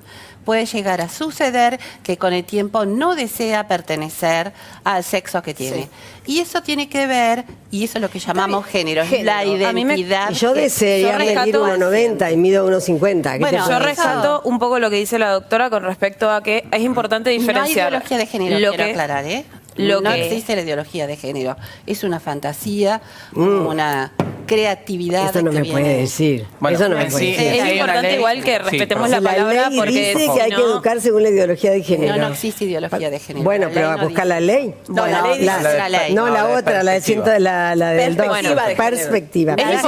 Puede llegar a suceder que con el tiempo no desea pertenecer al sexo que tiene. Y eso tiene que ver, y eso es lo que llamamos género, la identidad. Y yo desearía medir 1,90 y mido 1,50. Bueno, yo rescato un poco lo que dice la doctora con respecto a que es importante diferenciar. No hay ideología de género, quiero aclarar, ¿eh? No existe la ideología de género. Es una fantasía, una creatividad. Esto no me puede decir. Bueno, eso no me puede decir. Es importante igual que respetemos la palabra, ley porque dice que hay que educar según la ideología de género. No existe ideología de género. Bueno, pero va a buscar la ley. No, la ley dice la ley. No, la otra, la del perspectiva. Es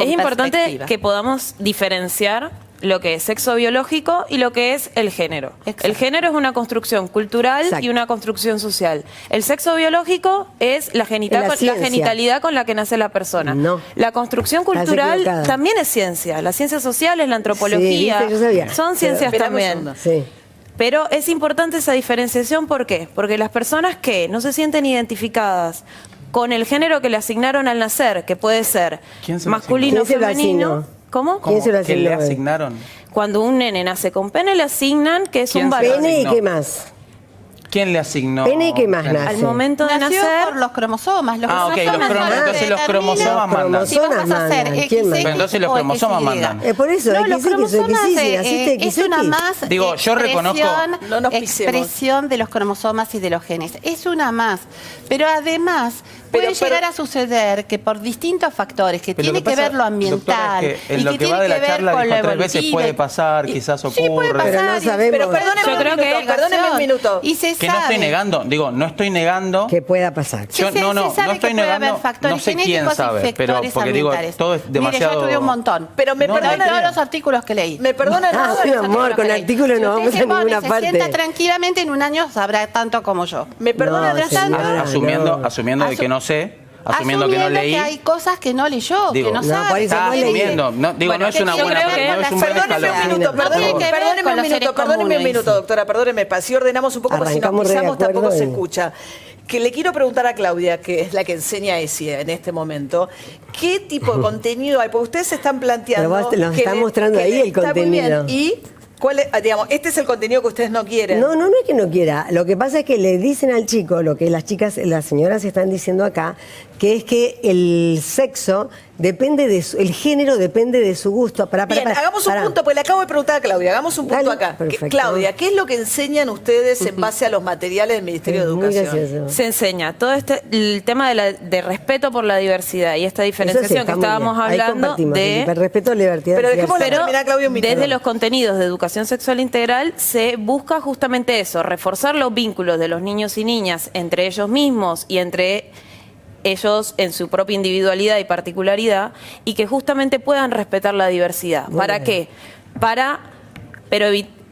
importante que podamos diferenciar lo que es sexo biológico y lo que es el género. Exacto. El género es una construcción cultural y una construcción social. El sexo biológico es la genitalidad con la que nace la persona. No. La construcción cultural también es ciencia. La ciencia social es la antropología. Son ciencias también. Sí. Pero es importante esa diferenciación, ¿por qué? Porque las personas que no se sienten identificadas con el género que le asignaron al nacer, que puede ser masculino o femenino. ¿Cómo? ¿Quién se lo asignó? ¿Que le asignaron? Cuando un nene nace con pene, le asignan que es un varón. ¿Pene y qué más? ¿Quién le asignó? Pene, ¿qué más nace? Al momento de Nació nacer... por los cromosomas. Los entonces los cromosomas mandan. Si vas a hacer XX entonces los cromosomas mandan. Por eso, no, los cromosomas es una más Digo, yo reconozco... expresión de los cromosomas y de los genes. Es una más. Pero además... Puede llegar a suceder que por distintos factores, que tiene que ver lo ambiental, doctora, en lo que va de la charla dijo 3 veces puede pasar, quizás ocurre. Sí, puede pasar, pero no sabemos. Pero perdóneme un minuto. Y se que sabe. no estoy negando, no estoy negando que pueda pasar. Yo no estoy negando, no sé quién sabe, pero porque digo, todo es demasiado... Mire, yo estudié un montón. Pero me perdona todos los artículos que leí. Me perdona mi amor, con artículos no vamos a ninguna parte. Se sienta tranquilamente, en un año sabrá tanto como yo. Me perdona asumiendo de que no sé. Asumiendo que no leí. Que hay cosas que no leyó, que no sabe. Está asumiendo. No es una buena no es un buen escalón. Perdóneme un minuto, doctora, perdóneme. Si ordenamos un poco, porque si nos pisamos tampoco se escucha. Que le quiero preguntar a Claudia, que es la que enseña ESI en este momento, ¿qué tipo de contenido hay? Porque ustedes se están planteando... Pero vos están mostrando ahí el contenido. Y... ¿Cuál es, digamos, este es el contenido que ustedes no quieren? No es que no quiera. Lo que pasa es que le dicen al chico, lo que las señoras están diciendo acá, que es que el sexo depende el género depende de su gusto. Hagamos un punto, pues le acabo de preguntar a Claudia, hagamos un punto acá. Claudia, ¿qué es lo que enseñan ustedes en base a los materiales del Ministerio de Educación? Se enseña todo el tema de respeto por la diversidad y esta diferenciación que estábamos hablando de respeto a la diversidad. Pero dejémosle terminar a Claudia un minuto. Desde los contenidos de educación sexual integral se busca justamente eso, reforzar los vínculos de los niños y niñas entre ellos mismos y entre ellos en su propia individualidad y particularidad, y que justamente puedan respetar la diversidad. ¿Para qué?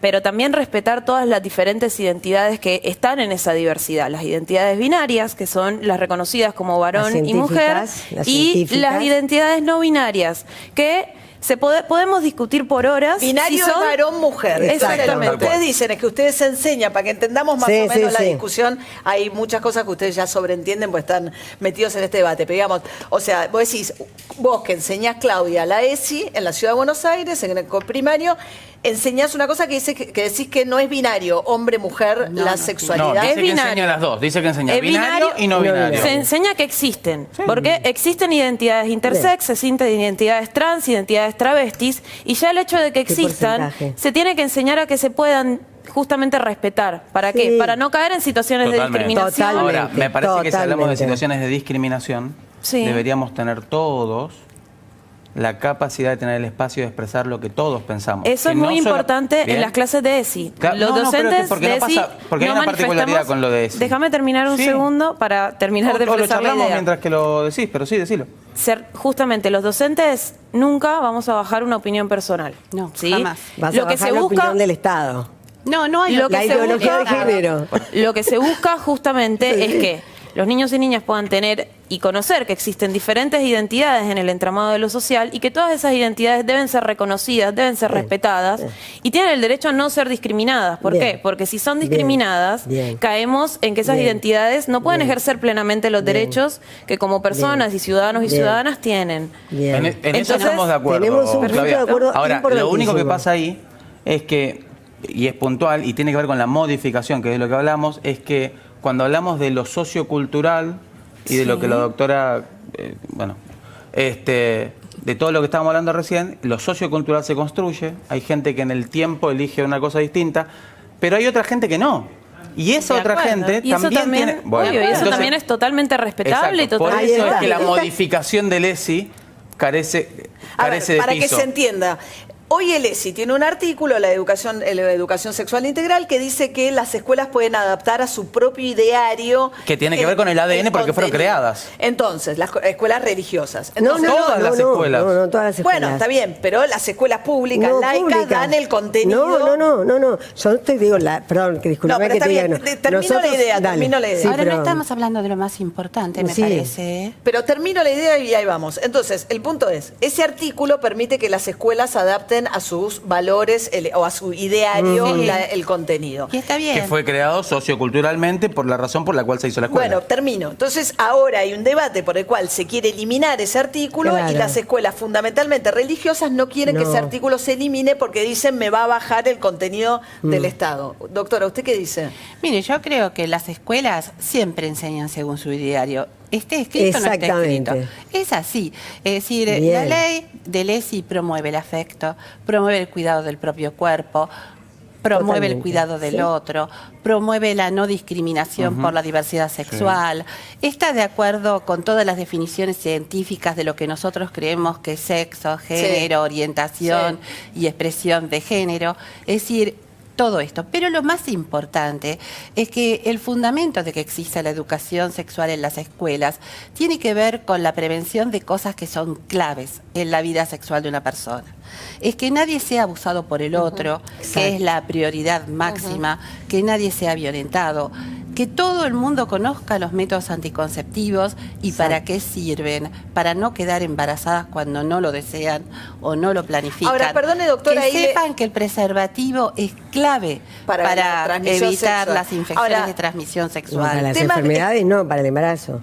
Pero también respetar todas las diferentes identidades que están en esa diversidad. Las identidades binarias, que son las reconocidas como varón y mujer, y las identidades no binarias, que podemos discutir por horas. Binario es varón-mujer. Exactamente. Lo que ustedes dicen es que ustedes enseñan, para que entendamos más o menos la discusión, hay muchas cosas que ustedes ya sobreentienden porque están metidos en este debate. Pero digamos, o sea, vos decís, vos que enseñás, Claudia, la ESI en la Ciudad de Buenos Aires, en el primario, enseñás una cosa que decís que no es binario, hombre-mujer, la sexualidad. No, dice que enseña las dos, dice que enseña binario y no binario. Se enseña que existen, porque existen identidades intersex, existen identidades trans, identidades travestis, y ya el hecho de que existan, se tiene que enseñar a que se puedan justamente respetar. ¿Para qué? Para no caer en situaciones de discriminación. Ahora, me parece que si hablamos de situaciones de discriminación, deberíamos tener todos la capacidad de tener el espacio de expresar lo que todos pensamos. Eso es muy importante en las clases de ESI. Los docentes de ESI porque hay una particularidad con lo de ESI. Déjame terminar un segundo para terminar de expresar la idea. Mientras que lo decís, pero sí, decilo. Justamente los docentes nunca vamos a bajar una opinión personal. No, ¿sí? jamás. Vas a bajar la opinión del Estado. No hay la ideología de género. Lo que se busca justamente es que los niños y niñas puedan tener y conocer que existen diferentes identidades en el entramado de lo social y que todas esas identidades deben ser reconocidas, deben ser respetadas y tienen el derecho a no ser discriminadas. ¿Por qué? Porque si son discriminadas, caemos en que esas identidades no pueden ejercer plenamente los derechos que como personas y ciudadanos y ciudadanas tienen. En eso estamos de acuerdo. Tenemos un punto de acuerdo. Ahora, lo único que pasa ahí es que, y es puntual y tiene que ver con la modificación, que es de lo que hablamos, es que cuando hablamos de lo sociocultural y de lo que la doctora, de todo lo que estábamos hablando recién, lo sociocultural se construye, hay gente que en el tiempo elige una cosa distinta, pero hay otra gente que no. Y esa otra gente también tiene... Bueno, y eso también es totalmente respetable. Exacto, por eso es que la modificación del ESI carece de piso. Para que se entienda. Hoy el ESI tiene un artículo, la educación sexual integral, que dice que las escuelas pueden adaptar a su propio ideario. Que tiene que ver con el ADN porque fueron creadas. Entonces, las escuelas religiosas. Entonces, todas las escuelas. No, todas las escuelas. Bueno, está bien, pero las escuelas públicas, laicas, dan el contenido. No. Yo te digo, perdón, que disculpame que te diga. Termino la idea. Sí, ahora no estamos hablando de lo más importante, me parece. Pero termino la idea y ahí vamos. Entonces, el punto es, ese artículo permite que las escuelas adapten adapten a sus valores o a su ideario el contenido. Y está bien. Que fue creado socioculturalmente por la razón por la cual se hizo la escuela. Bueno, termino. Entonces, ahora hay un debate por el cual se quiere eliminar ese artículo y las escuelas fundamentalmente religiosas no quieren que ese artículo se elimine porque dicen me va a bajar el contenido del Estado. Doctora, ¿usted qué dice? Mire, yo creo que las escuelas siempre enseñan según su ideario. Esté escrito o no esté escrito. Es así. Es decir, la ley del ESI promueve el afecto, promueve el cuidado del propio cuerpo, promueve el cuidado del otro, promueve la no discriminación por la diversidad sexual, está de acuerdo con todas las definiciones científicas de lo que nosotros creemos que es sexo, género, orientación y expresión de género. Es decir, todo esto. Pero lo más importante es que el fundamento de que exista la educación sexual en las escuelas tiene que ver con la prevención de cosas que son claves en la vida sexual de una persona. Es que nadie sea abusado por el otro, que es la prioridad máxima, que nadie sea violentado, que todo el mundo conozca los métodos anticonceptivos y para qué sirven, para no quedar embarazadas cuando no lo desean o no lo planifican. Ahora, perdone, doctora, que sepan que el preservativo es clave para evitar las infecciones de transmisión sexual. Para las enfermedades no, para el embarazo.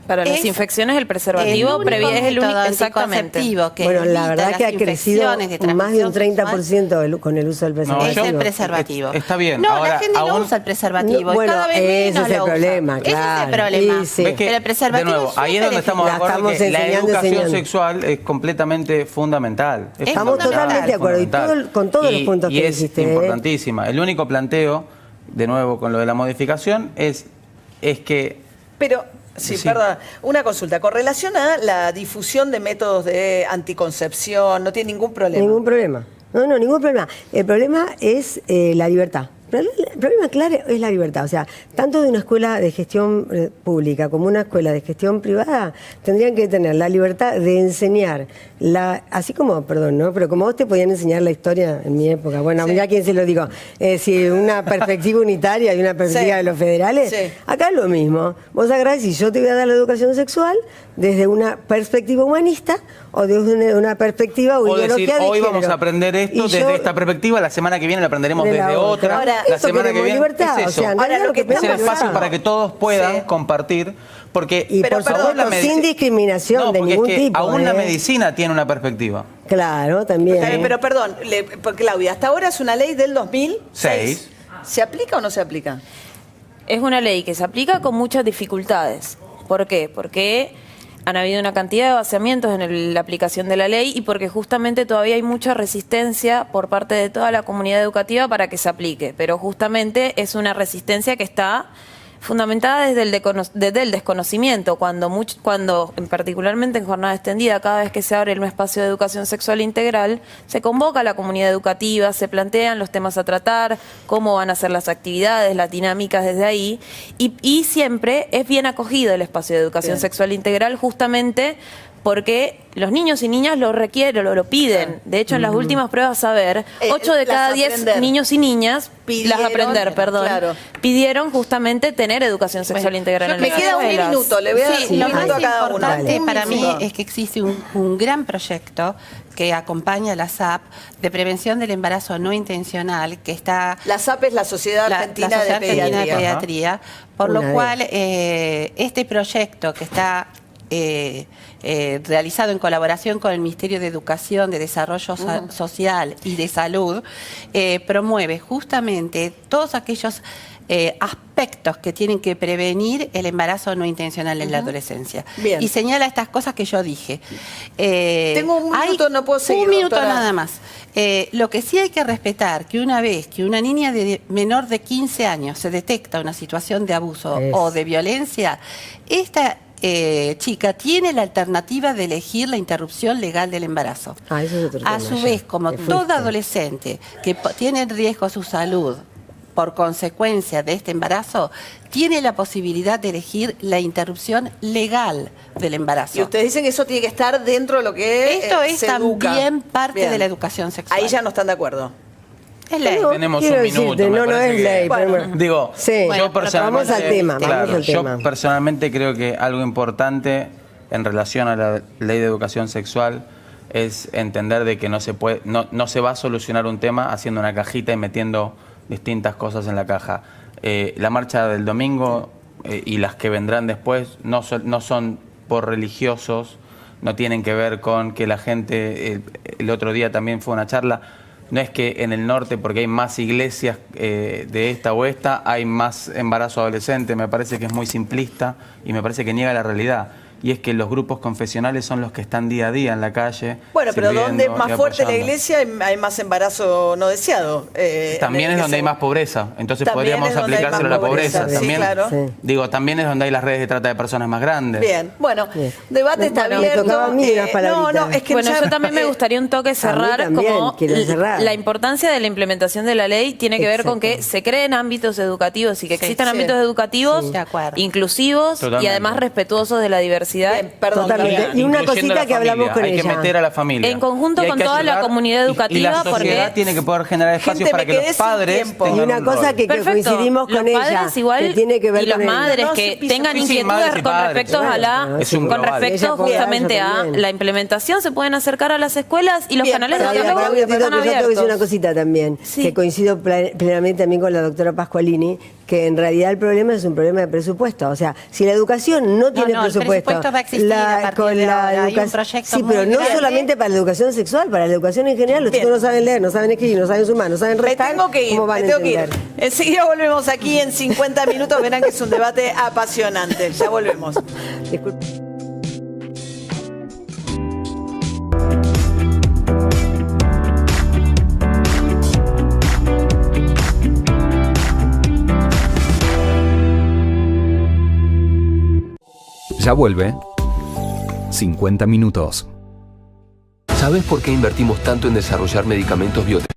Para las infecciones el preservativo es el único anticonceptivo que bueno, la verdad que ha crecido más de un 30% con el uso del preservativo. Es el preservativo. Está bien. No, ahora, la gente no usa el preservativo. Bueno, cada vez ese menos es el lo problema, usa. claro. Ese es el problema. Sí. Pero el preservativo de nuevo, ahí es donde estamos de acuerdo que la educación sexual es completamente fundamental. Estamos totalmente de acuerdo y con todos los puntos que dijiste. Y es importantísima. El único planteo, de nuevo con lo de la modificación, es que... Pero... Sí, perdón. Una consulta. Con relación a la difusión de métodos de anticoncepción, ¿no tiene ningún problema? Ningún problema. No, ningún problema. El problema es la libertad. El problema claro es la libertad. O sea, tanto de una escuela de gestión pública como una escuela de gestión privada tendrían que tener la libertad de enseñar, así como, perdón, ¿no? Pero como vos te podían enseñar la historia en mi época, bueno, ya quién se lo digo, si una perspectiva unitaria y una perspectiva de los federales, acá es lo mismo. Vos agarrás y yo te voy a dar la educación sexual desde una perspectiva humanista o desde una perspectiva o ideología decir, de hoy género. vamos a aprender esto desde esta perspectiva, la semana que viene lo aprenderemos desde otra. Ahora, la semana que viene libertad, es eso. O sea, Ahora, lo que es el espacio para que todos puedan compartir, porque y por supuesto sin discriminación de ningún tipo. Aún la medicina tiene una perspectiva. Claro, también. Pero perdón, Claudia, hasta ahora es una ley del 2006. ¿Se aplica o no se aplica? Es una ley que se aplica con muchas dificultades. ¿Por qué? Porque han habido una cantidad de vaciamientos en la aplicación de la ley y porque justamente todavía hay mucha resistencia por parte de toda la comunidad educativa para que se aplique. Pero justamente es una resistencia que está fundamentada desde el desconocimiento, cuando particularmente en jornada extendida, cada vez que se abre un espacio de educación sexual integral, se convoca a la comunidad educativa, se plantean los temas a tratar, cómo van a ser las actividades, las dinámicas desde ahí, y siempre es bien acogido el espacio de educación sexual integral justamente porque los niños y niñas lo requieren, lo piden. De hecho, en las últimas pruebas a ver, 8 de cada 10 niños y niñas pidieron justamente tener educación sexual integral en la escuela. Me queda un minuto, le voy a dar un lo minuto más a cada uno. importante para mí es que existe un gran proyecto que acompaña a la SAP de prevención del embarazo no intencional, que está... La SAP es la Sociedad Argentina de Pediatría, por lo cual este proyecto que está realizado en colaboración con el Ministerio de Educación, de Desarrollo Social y de Salud, promueve justamente todos aquellos aspectos que tienen que prevenir el embarazo no intencional en la adolescencia. Bien. Y señala estas cosas que yo dije. Tengo un minuto, no puedo seguir, un minuto doctora. nada más. Lo que sí hay que respetar, que una vez que una niña menor de 15 años se detecta una situación de abuso o de violencia, esta chica tiene la alternativa de elegir la interrupción legal del embarazo. Eso es otro tema, a su vez, como toda adolescente que tiene en riesgo su salud por consecuencia de este embarazo, tiene la posibilidad de elegir la interrupción legal del embarazo. Y ustedes dicen que eso tiene que estar dentro de lo que esto es se educa. También parte de la educación sexual. Ahí ya no están de acuerdo. Es ley. Tenemos un minuto. No es ley. Digo, yo personalmente, vamos al tema. Yo personalmente creo que algo importante en relación a la ley de educación sexual es entender de que no se va a solucionar un tema haciendo una cajita y metiendo distintas cosas en la caja. La marcha del domingo y las que vendrán después no son por religiosos, no tienen que ver con que la gente, el otro día también fue una charla, no es que en el norte, porque hay más iglesias de esta o esta, hay más embarazo adolescente. Me parece que es muy simplista y me parece que niega la realidad. Y es que los grupos confesionales son los que están día a día en la calle. Bueno, pero donde es más fuerte la apoyando. iglesia hay más embarazo no deseado. También es donde hay más pobreza. Entonces podríamos aplicárselo a la pobreza. Sí, También, claro. digo, también es donde hay las redes de trata de personas más grandes. Bien, bueno, debate está Me abierto. tocaba a mí unas palabritas. es que Bueno, ya- yo también me gustaría un toque cerrar también, como quiero cerrar. la importancia de la implementación de la ley tiene que ver con que se creen ámbitos educativos y que existan ámbitos educativos inclusivos y Totalmente. además respetuosos de la diversidad. perdón, Totalmente. Y una Incluyendo a cosita la que hablamos familia. con hay ella. que meter a la familia. En conjunto Y hay con que toda la ayudar, comunidad y la educativa, sociedad porque- tiene que poder generar espacios Gente, para me que los quedé sin padres tiempo. tengan Y una un cosa rol. que coincidimos los con ella, padres igual que tiene que ver y las con el- madres No, que sí, tengan sí, sí, inquietudes madres y con padres, respecto a la es un con global. respecto Ella puede, justamente ella a también. la implementación se pueden acercar a las escuelas y los Bien, canales de perdón, diálogo perdón, están Yo tengo que decir una abiertos. cosita también, Sí. que coincido plenamente también con la doctora Pascualini, que en realidad el problema es un problema de presupuesto. O sea, si la educación no tiene el presupuesto, presupuesto va a existir a partir de ahora. Hay un educación, proyecto sí, muy pero no grande. solamente para la educación sexual, para la educación en general. Los Bien. chicos no saben leer, no saben escribir, no saben sumar, no saben Me restar. tengo que ir, ¿Cómo van me a tengo que ir. entender? Enseguida volvemos aquí en 50 minutos, verán que es un debate apasionante. Ya volvemos. Disculpe. Ya vuelve 50 minutos. ¿Sabes por qué invertimos tanto en desarrollar medicamentos biotecnológicos?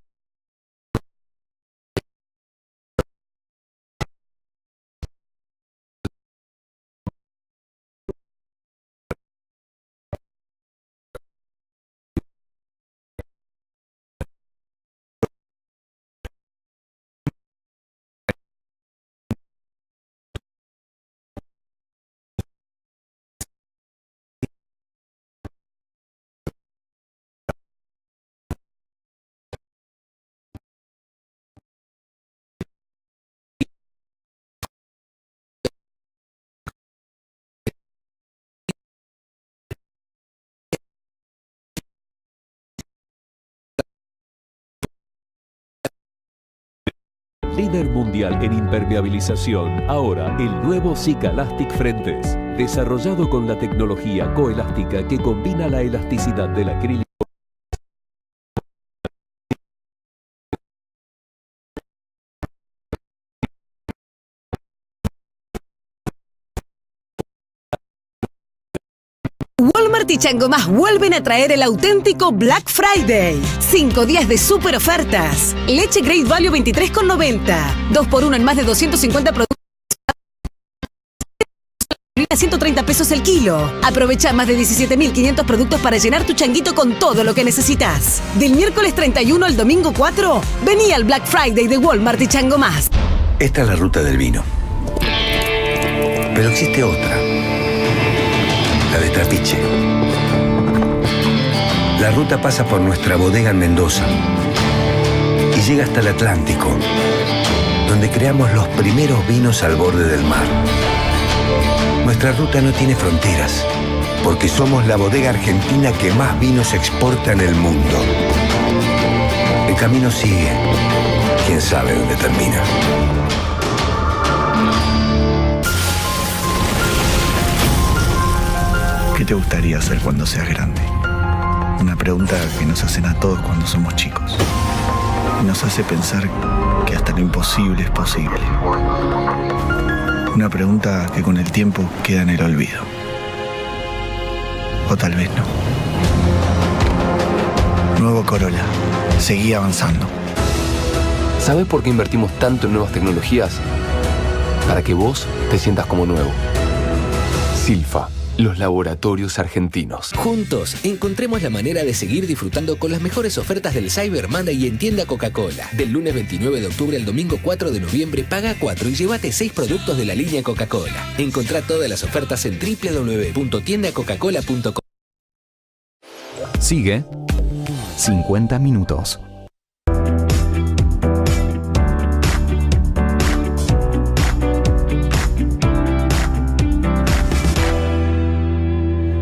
Líder mundial en impermeabilización, ahora el nuevo Cicalastic Frentes, desarrollado con la tecnología coelástica que combina la elasticidad del acrílico. Walmart y Chango Más vuelven a traer el auténtico Black Friday. 5 días de super ofertas. Leche Great Value 23,90. 2x1 en más de 250 productos. A 130 pesos el kilo. Aprovecha más de 17.500 productos para llenar tu changuito con todo lo que necesitas. Del miércoles 31 al domingo 4, vení al Black Friday de Walmart y Chango Más. Esta es la ruta del vino. Pero existe otra. La de Trapiche. La ruta pasa por nuestra bodega en Mendoza y llega hasta el Atlántico, donde creamos los primeros vinos al borde del mar. Nuestra ruta no tiene fronteras, porque somos la bodega argentina que más vinos exporta en el mundo. El camino sigue. ¿Quién sabe dónde termina? ¿Qué te gustaría hacer cuando seas grande? Una pregunta que nos hacen a todos cuando somos chicos. Y nos hace pensar que hasta lo imposible es posible. Una pregunta que con el tiempo queda en el olvido. O tal vez no. Nuevo Corolla. Seguí avanzando. ¿Sabes por qué invertimos tanto en nuevas tecnologías? Para que vos te sientas como nuevo. Silfa, los laboratorios argentinos. Juntos, encontremos la manera de seguir disfrutando con las mejores ofertas del Cyber Monday en Tienda Coca-Cola. Del lunes 29 de octubre al domingo 4 de noviembre, paga 4 y llévate 6 productos de la línea Coca-Cola. Encontrá todas las ofertas en www.tiendacoca-cola.com. Sigue 50 minutos.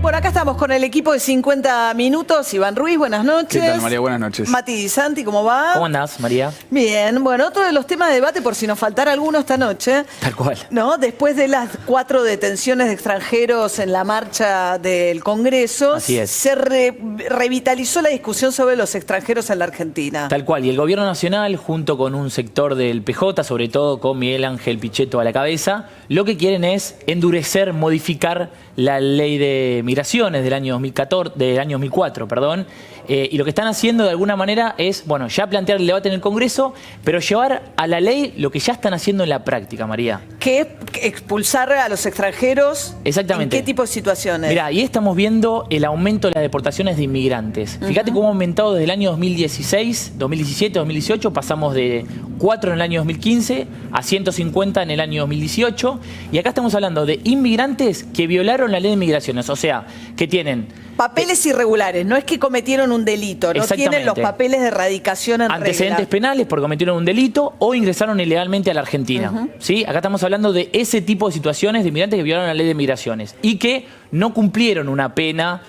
Bueno, acá estamos con el equipo de 50 minutos. Iván Ruiz, buenas noches. ¿Qué tal, María? Buenas noches. Mati Di Santi, ¿cómo va? ¿Cómo andás, María? Bien, bueno, otro de los temas de debate, por si nos faltara alguno esta noche. Tal cual. ¿No? Después de las 4 detenciones de extranjeros en la marcha del Congreso, Así es. se revitalizó la discusión sobre los extranjeros en la Argentina. Tal cual. Y el Gobierno Nacional, junto con un sector del PJ, sobre todo con Miguel Ángel Pichetto a la cabeza, lo que quieren es endurecer, modificar la ley de migraciones del año 2004, perdón. Y lo que están haciendo de alguna manera es, bueno, ya plantear el debate en el Congreso, pero llevar a la ley lo que ya están haciendo en la práctica, María. ¿Qué es expulsar a los extranjeros? Exactamente. ¿En qué tipo de situaciones? Mirá, y estamos viendo el aumento de las deportaciones de inmigrantes. Fíjate cómo ha aumentado desde el año 2016, 2017, 2018, pasamos de 4 en el año 2015 a 150 en el año 2018. Y acá estamos hablando de inmigrantes que violaron la ley de migraciones, o sea, que tienen papeles irregulares, no es que cometieron un delito, no tienen los papeles de erradicación en antecedentes regla. penales porque cometieron un delito o ingresaron ilegalmente a la Argentina. ¿Sí? Acá estamos hablando de ese tipo de situaciones de inmigrantes que violaron la ley de migraciones y que no cumplieron una pena,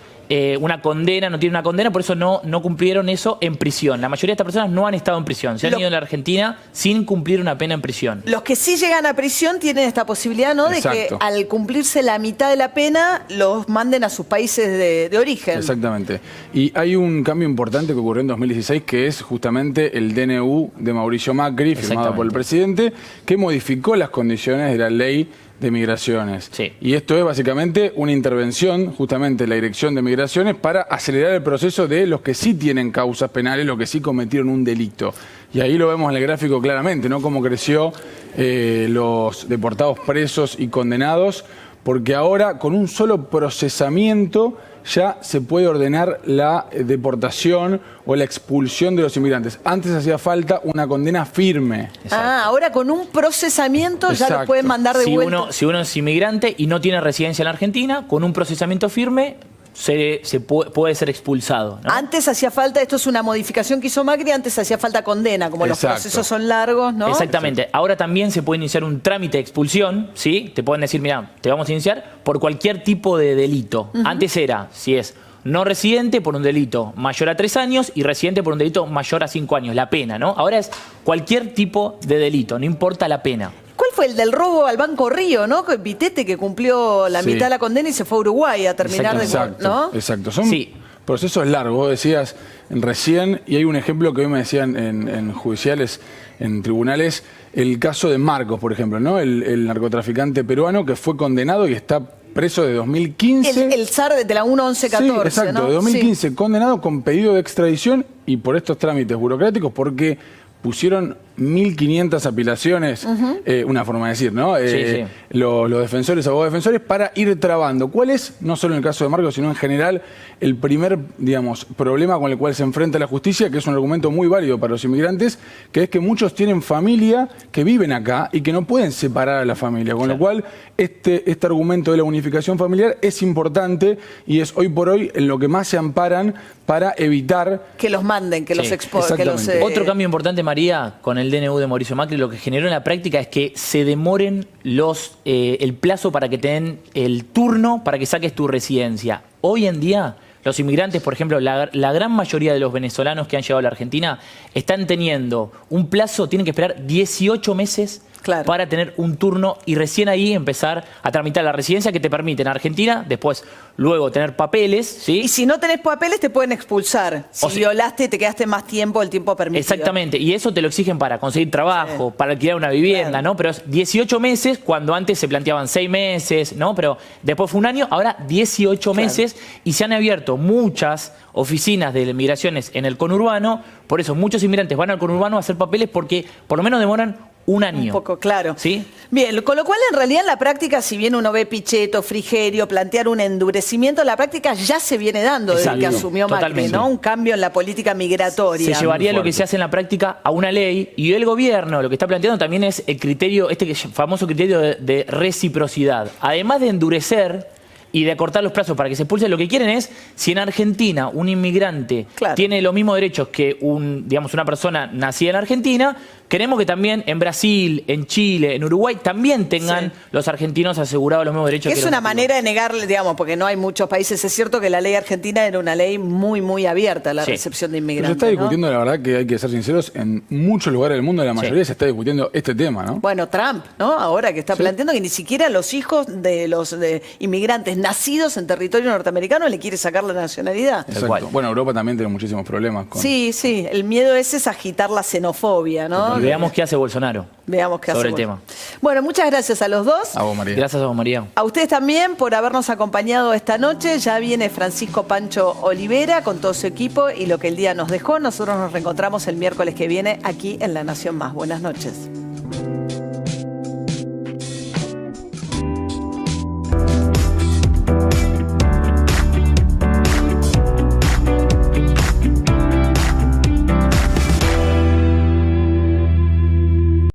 una condena, no tienen una condena, por eso no cumplieron eso en prisión. La mayoría de estas personas no han estado en prisión, se han ido a la Argentina sin cumplir una pena en prisión. Los que sí llegan a prisión tienen esta posibilidad, ¿no? De que al cumplirse la mitad de la pena los manden a sus países de origen. Exactamente. Y hay un cambio importante que ocurrió en 2016 que es justamente el DNU de Mauricio Macri, firmado por el presidente, que modificó las condiciones de la ley de migraciones. Sí. Y esto es básicamente una intervención, justamente de la Dirección de Migraciones, para acelerar el proceso de los que sí tienen causas penales, los que sí cometieron un delito. Y ahí lo vemos en el gráfico claramente, ¿no? Cómo creció los deportados presos y condenados, porque ahora con un solo procesamiento ya se puede ordenar la deportación o la expulsión de los inmigrantes. Antes hacía falta una condena firme. Ahora con un procesamiento ya lo pueden mandar de vuelta. Si uno es inmigrante y no tiene residencia en la Argentina, con un procesamiento firme puede ser expulsado, ¿no? Antes hacía falta, esto es una modificación que hizo Macri, antes hacía falta condena, como los procesos son largos, ¿no? Exactamente. Ahora también se puede iniciar un trámite de expulsión, ¿sí? Te pueden decir, mira, te vamos a iniciar por cualquier tipo de delito. Antes era, si es no residente por un delito mayor a 3 años y residente por un delito mayor a 5 años, la pena, ¿no? Ahora es cualquier tipo de delito, no importa la pena. ¿Cuál fue el del robo al Banco Río, no? Vitete, que cumplió la mitad de la condena y se fue a Uruguay a terminar ¿no? Exacto. Son procesos largos. Vos decías recién, y hay un ejemplo que hoy me decían en judiciales, en tribunales, el caso de Marcos, por ejemplo, ¿no? El narcotraficante peruano que fue condenado y está preso de 2015. El SAR de la 1114, sí, exacto, ¿no? De 2015, condenado con pedido de extradición y por estos trámites burocráticos, porque pusieron 1.500 apelaciones, una forma de decir, ¿no? Los defensores, abogados defensores, para ir trabando. ¿Cuál es, no solo en el caso de Marcos, sino en general, el primer, digamos, problema con el cual se enfrenta la justicia, que es un argumento muy válido para los inmigrantes, que es que muchos tienen familia que viven acá y que no pueden separar a la familia, con lo cual este argumento de la unificación familiar es importante y es hoy por hoy en lo que más se amparan para evitar que los manden, que los exporten. Otro cambio importante, María, con el DNU de Mauricio Macri, lo que generó en la práctica es que se demoren el plazo para que te den el turno para que saques tu residencia. Hoy en día, los inmigrantes, por ejemplo, la gran mayoría de los venezolanos que han llegado a la Argentina están teniendo un plazo, tienen que esperar 18 meses para tener un turno y recién ahí empezar a tramitar la residencia que te permite en Argentina, después luego tener papeles, ¿sí? Y si no tenés papeles te pueden expulsar. Si violaste y te quedaste más tiempo, el tiempo permitido. Exactamente, y eso te lo exigen para conseguir trabajo, para alquilar una vivienda, ¿no? Pero es 18 meses cuando antes se planteaban 6 meses, ¿no? Pero después fue un año, ahora 18 meses y se han abierto muchas oficinas de migraciones en el conurbano, por eso muchos inmigrantes van al conurbano a hacer papeles porque por lo menos demoran un año. Un poco, claro. ¿Sí? Bien, con lo cual en realidad en la práctica, si bien uno ve Pichetto, Frigerio, plantear un endurecimiento, la práctica ya se viene dando desde que asumió Macri, ¿no? Un cambio en la política migratoria. Se llevaría lo que se hace en la práctica a una ley y el gobierno lo que está planteando también es el criterio, este famoso criterio de reciprocidad. Además de endurecer y de acortar los plazos para que se expulse, lo que quieren es, si en Argentina un inmigrante tiene los mismos derechos que una persona nacida en Argentina, queremos que también en Brasil, en Chile, en Uruguay, también tengan los argentinos asegurados los mismos derechos. Es una manera de negarle, digamos, porque no hay muchos países. Es cierto que la ley argentina era una ley muy, muy abierta a la recepción de inmigrantes. Se está discutiendo, la verdad, que hay que ser sinceros, en muchos lugares del mundo, la mayoría se está discutiendo este tema, ¿no? Bueno, Trump, ¿no? Ahora que está planteando que ni siquiera los hijos de los inmigrantes nacidos en territorio norteamericano le quiere sacar la nacionalidad. Exacto. Bueno, Europa también tiene muchísimos problemas con... Sí, el miedo ese es agitar la xenofobia, ¿no? Y veamos qué hace Bolsonaro. Veamos qué hace sobre el tema. Bueno, muchas gracias a los dos. A vos, María. Gracias a vos, María. A ustedes también por habernos acompañado esta noche. Ya viene Francisco Pancho Olivera con todo su equipo y lo que el día nos dejó. Nosotros nos reencontramos el miércoles que viene aquí en La Nación Más. Buenas noches.